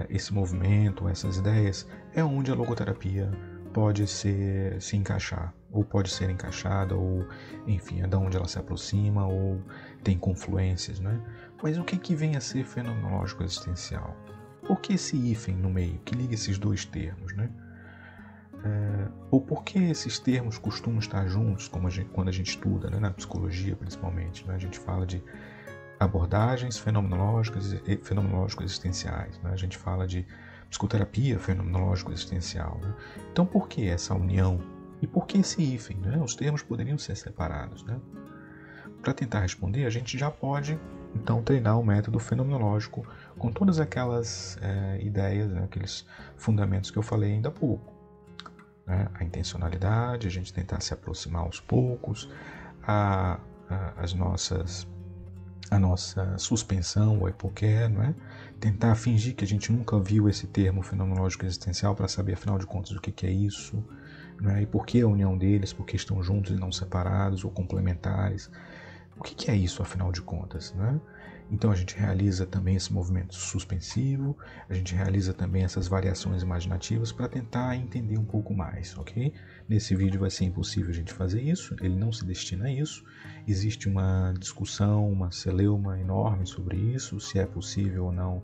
esse movimento, essas ideias, é onde a logoterapia pode se encaixar, ou pode ser encaixada, ou, enfim, é da onde ela se aproxima, ou tem confluências, né? Mas o que vem a ser fenomenológico existencial? Por que esse hífen no meio, que liga esses dois termos, né? Ou por que esses termos costumam estar juntos, quando a gente estuda, né, na psicologia principalmente, né? A gente fala de abordagens fenomenológicas existenciais, né? A gente fala de psicoterapia fenomenológico existencial, né? Então por que essa união e por que esse hífen, né? Os termos poderiam ser separados, né? Para tentar responder, a gente já pode então treinar o método fenomenológico com todas aquelas ideias, né? Aqueles fundamentos que eu falei ainda há pouco, né? A intencionalidade, a gente tentar se aproximar aos poucos, a nossa suspensão, o hypocare, não é? Tentar fingir que a gente nunca viu esse termo fenomenológico existencial para saber, afinal de contas, o que é isso, não é? E por que a união deles, por que estão juntos e não separados ou complementares. O que é isso, afinal de contas, não é? Então a gente realiza também esse movimento suspensivo, a gente realiza também essas variações imaginativas para tentar entender um pouco mais, ok? Nesse vídeo vai ser impossível a gente fazer isso, ele não se destina a isso. Existe uma discussão, uma celeuma enorme sobre isso, se é possível ou não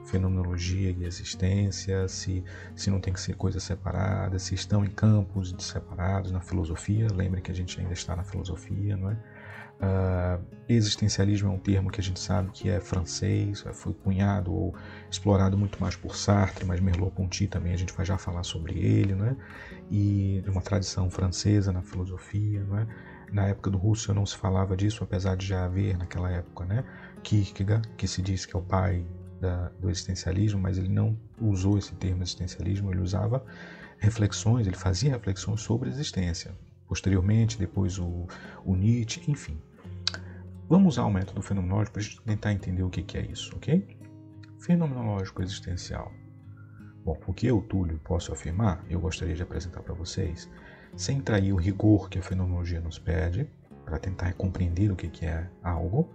fenomenologia e existência, se não tem que ser coisas separadas, se estão em campos separados na filosofia. Lembre que a gente ainda está na filosofia, não é? Existencialismo é um termo que a gente sabe que é francês, foi cunhado ou explorado muito mais por Sartre, mas Merleau-Ponty também a gente vai já falar sobre ele, né? E de uma tradição francesa na filosofia, né? Na época do Husserl não se falava disso, apesar de já haver naquela época, né? Kierkegaard, que se diz que é o pai do existencialismo, mas ele não usou esse termo existencialismo, ele usava reflexões, ele fazia reflexões sobre a existência. Posteriormente, depois o Nietzsche, enfim. Vamos usar o método fenomenológico para a gente tentar entender o que é isso, ok? Fenomenológico existencial. Bom, o que eu, Túlio, posso afirmar, eu gostaria de apresentar para vocês, sem trair o rigor que a fenomenologia nos pede, para tentar compreender o que é algo,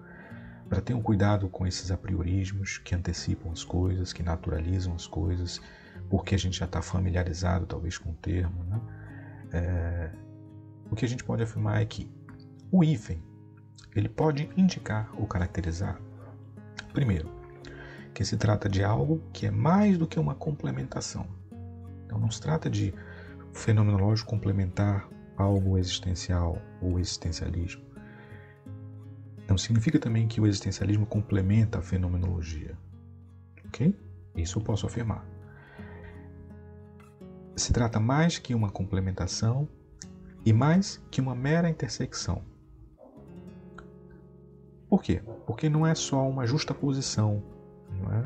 para ter um cuidado com esses apriorismos que antecipam as coisas, que naturalizam as coisas, porque a gente já está familiarizado talvez com o termo, né? O que a gente pode afirmar é que o hífen, ele pode indicar ou caracterizar, primeiro, que se trata de algo que é mais do que uma complementação. Então não se trata de fenomenológico complementar algo existencial ou existencialismo. Não significa também que o existencialismo complementa a fenomenologia. Ok? Isso eu posso afirmar. Se trata mais que uma complementação e mais que uma mera intersecção. Por quê? Porque não é só uma justaposição, não é?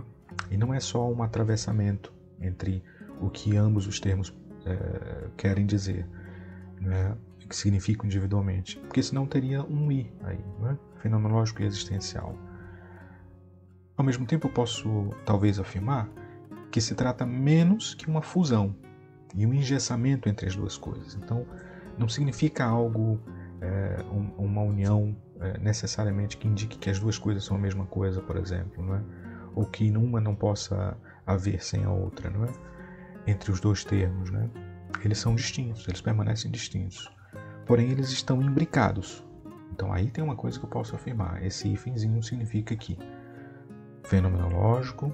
E não é só um atravessamento entre o que ambos os termos querem dizer, não é? O que significam individualmente, porque senão teria um I aí, não é? Fenomenológico e existencial. Ao mesmo tempo, eu posso talvez afirmar que se trata menos que uma fusão e um engessamento entre as duas coisas. Então, não significa algo, uma união necessariamente que indique que as duas coisas são a mesma coisa, por exemplo, não é? Ou que uma não possa haver sem a outra, não é? Entre os dois termos, né? Eles são distintos, eles permanecem distintos, porém eles estão imbricados. Então aí tem uma coisa que eu posso afirmar, esse hífenzinho significa que fenomenológico,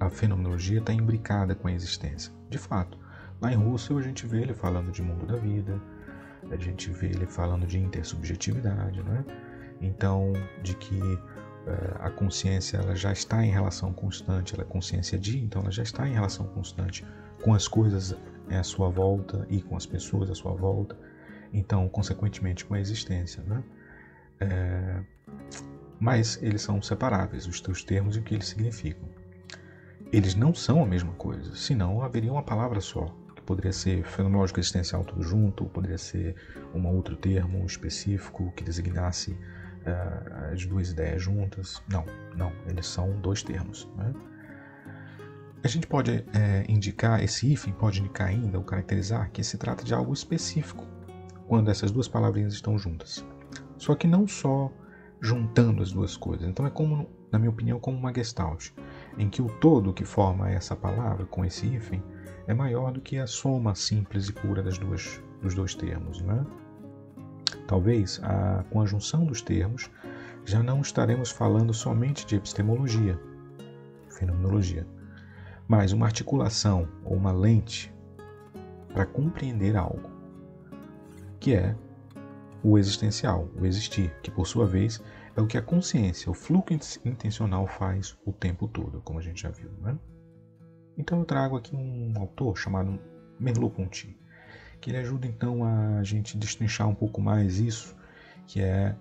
a fenomenologia está imbricada com a existência. De fato, lá em Russell a gente vê ele falando de mundo da vida, a gente vê ele falando de intersubjetividade, não é? Então, de que a consciência ela já está em relação constante, ela é consciência de, então ela já está em relação constante com as coisas à sua volta e com as pessoas à sua volta, então, consequentemente, com a existência, né? Mas eles são separáveis, os teus termos e o que eles significam. Eles não são a mesma coisa, senão haveria uma palavra só, que poderia ser fenomenológico existencial tudo junto, ou poderia ser um outro termo específico que designasse as duas ideias juntas. Não, eles são dois termos, né? A gente pode indicar, esse hífen pode indicar ainda ou caracterizar que se trata de algo específico, quando essas duas palavrinhas estão juntas. Só que não só juntando as duas coisas. Então é como, na minha opinião, como uma gestalt, em que o todo que forma essa palavra com esse hífen é maior do que a soma simples e pura dos dois termos, né? Talvez, com a junção dos termos, já não estaremos falando somente de epistemologia, fenomenologia, mas uma articulação ou uma lente para compreender algo, que é o existencial, o existir, que por sua vez é o que a consciência, o fluxo intencional faz o tempo todo, como a gente já viu, né? Então eu trago aqui um autor chamado Merleau-Ponty, que ele ajuda então a gente destrinchar um pouco mais isso, que é,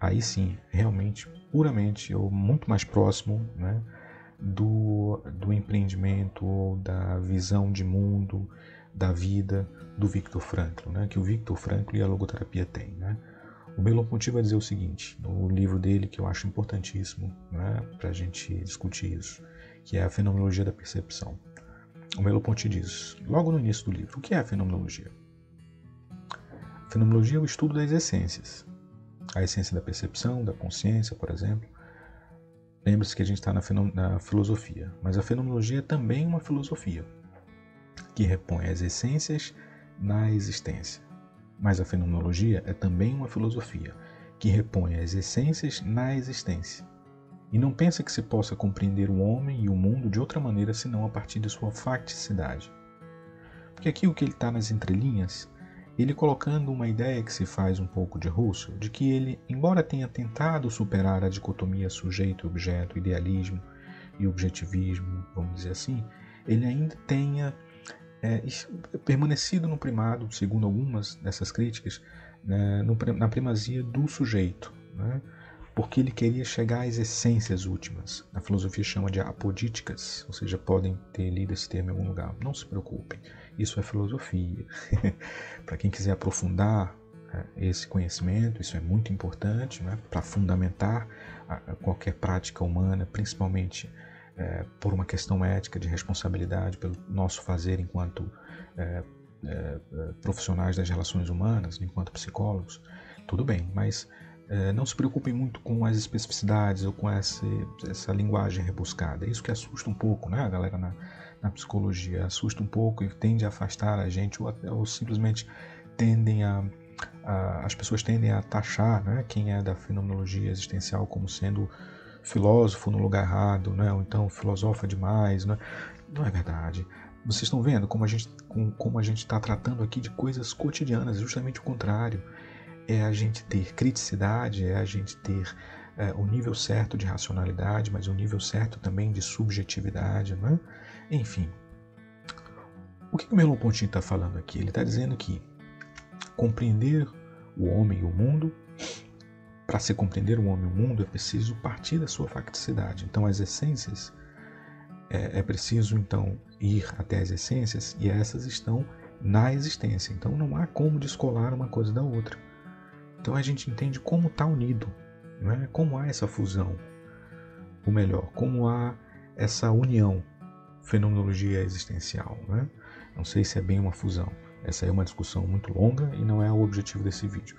aí sim, realmente, puramente, ou muito mais próximo, né, do empreendimento, ou da visão de mundo, da vida do Viktor Frankl, né, que o Viktor Frankl e a logoterapia têm, né? O Merleau-Ponty vai dizer o seguinte, no livro dele, que eu acho importantíssimo, né, para a gente discutir isso, que é a Fenomenologia da Percepção. O Merleau-Ponty diz, logo no início do livro, o que é a fenomenologia? A fenomenologia é o estudo das essências. A essência da percepção, da consciência, por exemplo. Lembre-se que a gente está na filosofia, mas a fenomenologia é também uma filosofia, que repõe as essências na existência. Mas a fenomenologia é também uma filosofia, que repõe as essências na existência. E não pensa que se possa compreender o homem e o mundo de outra maneira senão a partir de sua facticidade. Porque aqui o que ele está nas entrelinhas, ele colocando uma ideia que se faz um pouco de Russell, de que ele, embora tenha tentado superar a dicotomia sujeito e objeto, idealismo e objetivismo, vamos dizer assim, ele ainda tenha permanecido no primado, segundo algumas dessas críticas, né, na primazia do sujeito, né? porque ele queria chegar às essências últimas. A filosofia chama de apodíticas, ou seja, podem ter lido esse termo em algum lugar. Não se preocupem, isso é filosofia. Para quem quiser aprofundar esse conhecimento, isso é muito importante, né, para fundamentar qualquer prática humana, principalmente por uma questão ética de responsabilidade pelo nosso fazer enquanto profissionais das relações humanas, enquanto psicólogos. Tudo bem, mas não se preocupem muito com as especificidades ou com essa linguagem rebuscada. É isso que assusta um pouco, né, a galera na psicologia. Assusta um pouco e tende a afastar a gente ou simplesmente as pessoas tendem a taxar, né, quem é da fenomenologia existencial como sendo filósofo no lugar errado, né, ou então filosofa demais. Né? Não é verdade. Vocês estão vendo como a gente está tratando aqui de coisas cotidianas, justamente o contrário. É a gente ter criticidade, é a gente ter o nível certo de racionalidade, mas o nível certo também de subjetividade, né? Enfim. O que o Merleau-Ponty está falando aqui? Ele está dizendo que compreender o homem e o mundo, para se compreender o homem e o mundo, é preciso partir da sua facticidade. Então, as essências, é preciso, então, ir até as essências, e essas estão na existência. Então, não há como descolar uma coisa da outra. Então, a gente entende como está unido, né? Como há essa fusão, ou melhor, como há essa união, fenomenologia existencial. Né? Não sei se é bem uma fusão. Essa é uma discussão muito longa e não é o objetivo desse vídeo.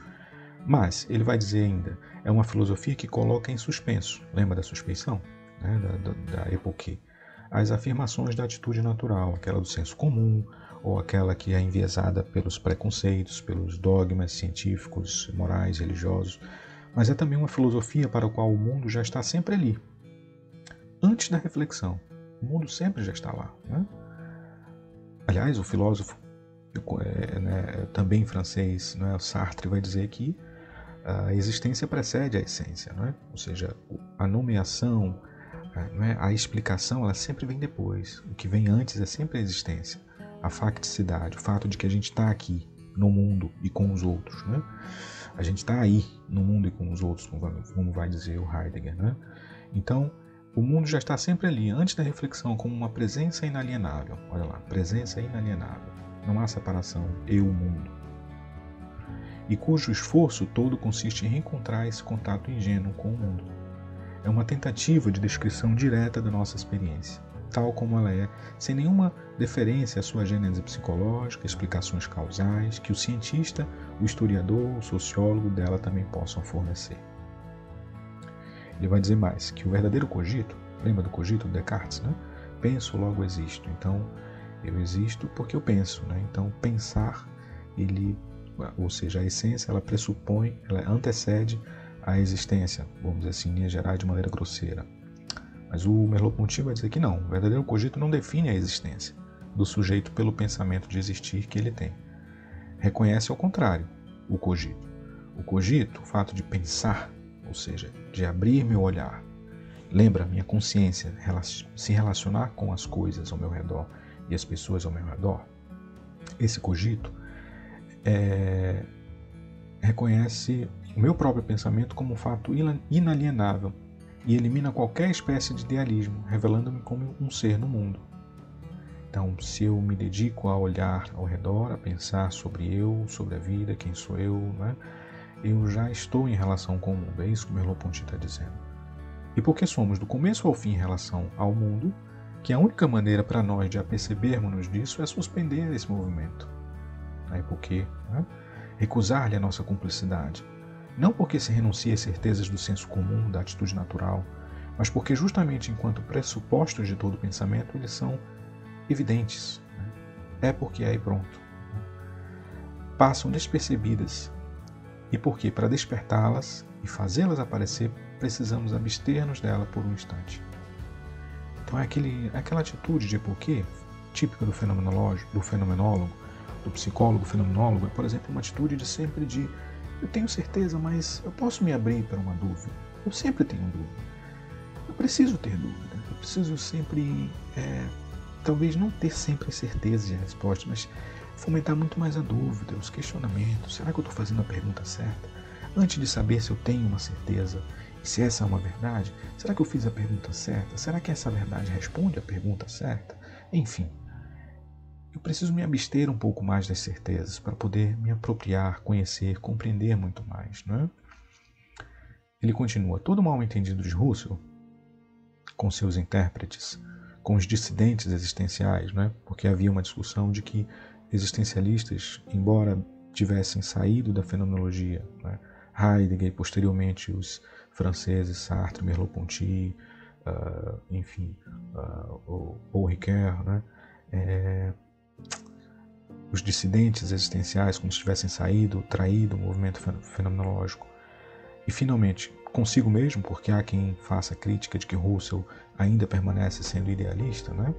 Mas ele vai dizer ainda, é uma filosofia que coloca em suspenso, lembra da suspeição? Né? Da Epoquet. As afirmações da atitude natural, aquela do senso comum, ou aquela que é enviesada pelos preconceitos, pelos dogmas científicos, morais, religiosos, mas é também uma filosofia para a qual o mundo já está sempre ali, antes da reflexão. O mundo sempre já está lá. Né? Aliás, o filósofo também francês, né, Sartre, vai dizer que a existência precede a essência, né? Ou seja, a nomeação, a explicação, ela sempre vem depois. O que vem antes é sempre a existência, a facticidade, o fato de que a gente está aqui no mundo e com os outros. Né? A gente está aí no mundo e com os outros, como vai dizer o Heidegger. Né? Então, o mundo já está sempre ali, antes da reflexão, como uma presença inalienável. Olha lá, presença inalienável. Não há separação, eu-mundo. E cujo esforço todo consiste em reencontrar esse contato ingênuo com o mundo. É uma tentativa de descrição direta da nossa experiência, tal como ela é, sem nenhuma deferência à sua gênese psicológica, explicações causais, que o cientista, o historiador, o sociólogo dela também possam fornecer. Ele vai dizer mais, que o verdadeiro cogito, lembra do cogito de Descartes, né? Penso, logo existo. Então, eu existo porque eu penso, né? Então, pensar, ou seja, a essência, ela pressupõe, ela antecede a existência, vamos dizer assim, em linhas gerais, de maneira grosseira. Mas o Merleau-Ponty vai dizer que não, o verdadeiro cogito não define a existência do sujeito pelo pensamento de existir que ele tem. Reconhece ao contrário o cogito. O cogito, o fato de pensar, ou seja, de abrir meu olhar, lembra minha consciência, se relacionar com as coisas ao meu redor e as pessoas ao meu redor, esse cogito reconhece o meu próprio pensamento como um fato inalienável e elimina qualquer espécie de idealismo, revelando-me como um ser no mundo. Então, se eu me dedico a olhar ao redor, a pensar sobre eu, sobre a vida, quem sou eu, né, eu já estou em relação com o mundo. É isso que o Merleau-Ponty está dizendo. E porque somos do começo ao fim em relação ao mundo, que a única maneira para nós de apercebermos disso é suspender esse movimento. Porque recusar-lhe a nossa cumplicidade. Não porque se renuncia às certezas do senso comum, da atitude natural, mas porque justamente enquanto pressupostos de todo pensamento, eles são evidentes. É porque é e pronto. Passam despercebidas. E porque, para despertá-las e fazê-las aparecer, precisamos abster-nos dela por um instante. Então é aquela atitude de Epoquet, típica do fenomenólogo, do psicólogo fenomenólogo, é, por exemplo, uma atitude de sempre de eu tenho certeza, mas eu posso me abrir para uma dúvida. Eu sempre tenho dúvida. Eu preciso ter dúvida. Eu preciso sempre, talvez não ter sempre certeza de resposta, mas fomentar muito mais a dúvida, os questionamentos. Será que eu estou fazendo a pergunta certa? Antes de saber se eu tenho uma certeza Se essa é uma verdade, será que eu fiz a pergunta certa? Será que essa verdade responde a pergunta certa? Enfim, eu preciso me abster um pouco mais das certezas para poder me apropriar, conhecer, compreender muito mais, não é? Ele continua: todo mal entendido de Russell, com seus intérpretes, com os dissidentes existenciais, né? Porque havia uma discussão de que existencialistas, embora tivessem saído da fenomenologia, né? Heidegger e posteriormente os franceses Sartre, Merleau-Ponty, o Paul Ricoeur, né? Os dissidentes existenciais, como se tivessem saído, traído o movimento fenomenológico. E finalmente, consigo mesmo, porque há quem faça crítica de que Russell ainda permanece sendo idealista, né?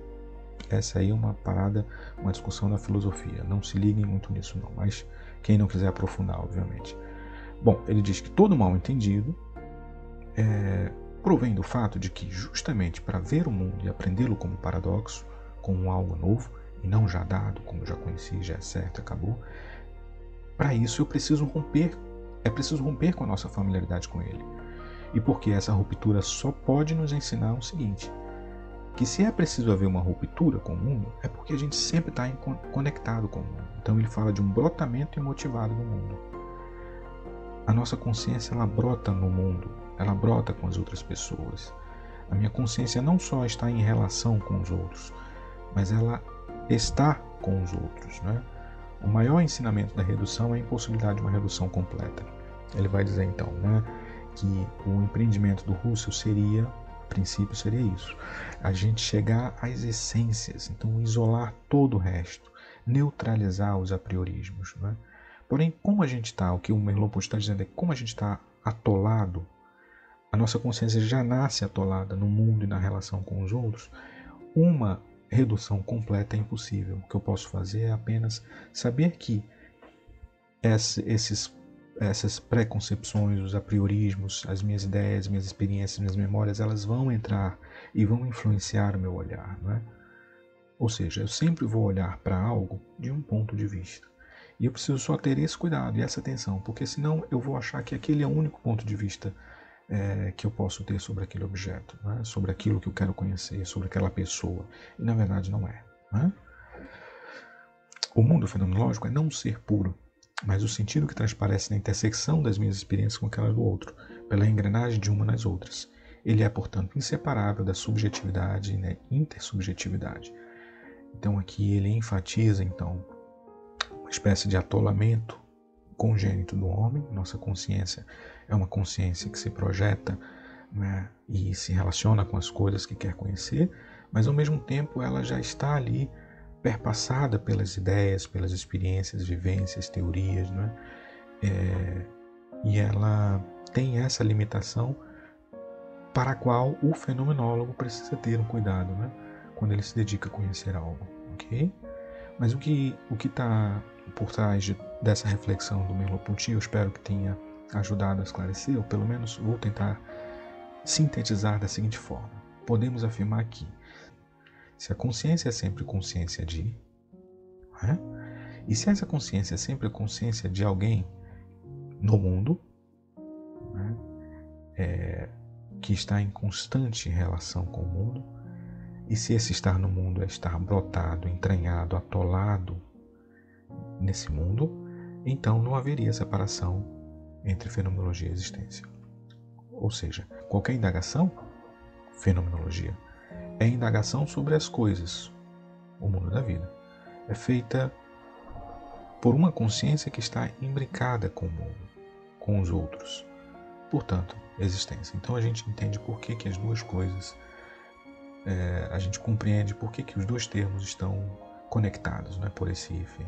Essa aí é uma parada, uma discussão da filosofia. Não se liguem muito nisso não, mas quem não quiser aprofundar, obviamente. Bom, ele diz que todo mal entendido provém do fato de que justamente para ver o mundo e aprendê-lo como paradoxo, como algo novo, e não já dado, como eu já conheci, já é certo, acabou, para isso eu preciso romper. É preciso romper com a nossa familiaridade com ele. E porque essa ruptura só pode nos ensinar o seguinte: que se é preciso haver uma ruptura com o mundo, é porque a gente sempre está conectado com o mundo. Então ele fala de um brotamento imotivado no mundo. A nossa consciência, ela brota no mundo, ela brota com as outras pessoas. A minha consciência não só está em relação com os outros, mas ela está com os outros, né? O maior ensinamento da redução é a impossibilidade de uma redução completa. Ele vai dizer então, né, que o empreendimento do Russell seria, a princípio seria isso, a gente chegar às essências, então isolar todo o resto, neutralizar os apriorismos, né? Porém, como a gente está, o que o Merleau-Ponty está dizendo é que como a gente está atolado, a nossa consciência já nasce atolada no mundo e na relação com os outros, uma redução completa é impossível. O que eu posso fazer é apenas saber que essas preconcepções, os apriorismos, as minhas ideias, minhas experiências, minhas memórias, elas vão entrar e vão influenciar o meu olhar, não é? Ou seja, eu sempre vou olhar para algo de um ponto de vista. E eu preciso só ter esse cuidado e essa atenção, porque senão eu vou achar que aquele é o único ponto de vista que eu posso ter sobre aquele objeto, né? Sobre aquilo que eu quero conhecer, sobre aquela pessoa. E na verdade não é. Né? O mundo fenomenológico é não ser puro, mas o sentido que transparece na intersecção das minhas experiências com aquelas do outro, pela engrenagem de uma nas outras. Ele é, portanto, inseparável da subjetividade e da intersubjetividade. Então aqui ele enfatiza, então, uma espécie de atolamento congênito do homem. Nossa consciência é uma consciência que se projeta, né, e se relaciona com as coisas que quer conhecer, mas ao mesmo tempo ela já está ali perpassada pelas ideias, pelas experiências, vivências, teorias, né? E ela tem essa limitação para a qual o fenomenólogo precisa ter um cuidado, né, quando ele se dedica a conhecer algo, ok? Mas o que está por trás dessa reflexão do Merleau-Ponty, eu espero que tenha ajudado a esclarecer, ou pelo menos vou tentar sintetizar da seguinte forma. Podemos afirmar que se a consciência é sempre consciência de, né? E se essa consciência é sempre consciência de alguém no mundo, né, que está em constante relação com o mundo, e se esse estar no mundo é estar brotado, entranhado, atolado nesse mundo, então não haveria separação entre fenomenologia e existência. Ou seja, qualquer indagação, fenomenologia, é indagação sobre as coisas, o mundo da vida. É feita por uma consciência que está imbricada com o mundo, com os outros. Portanto, existência. Então a gente entende por que as duas coisas, a gente compreende por que os dois termos estão conectados, né, por esse hífen.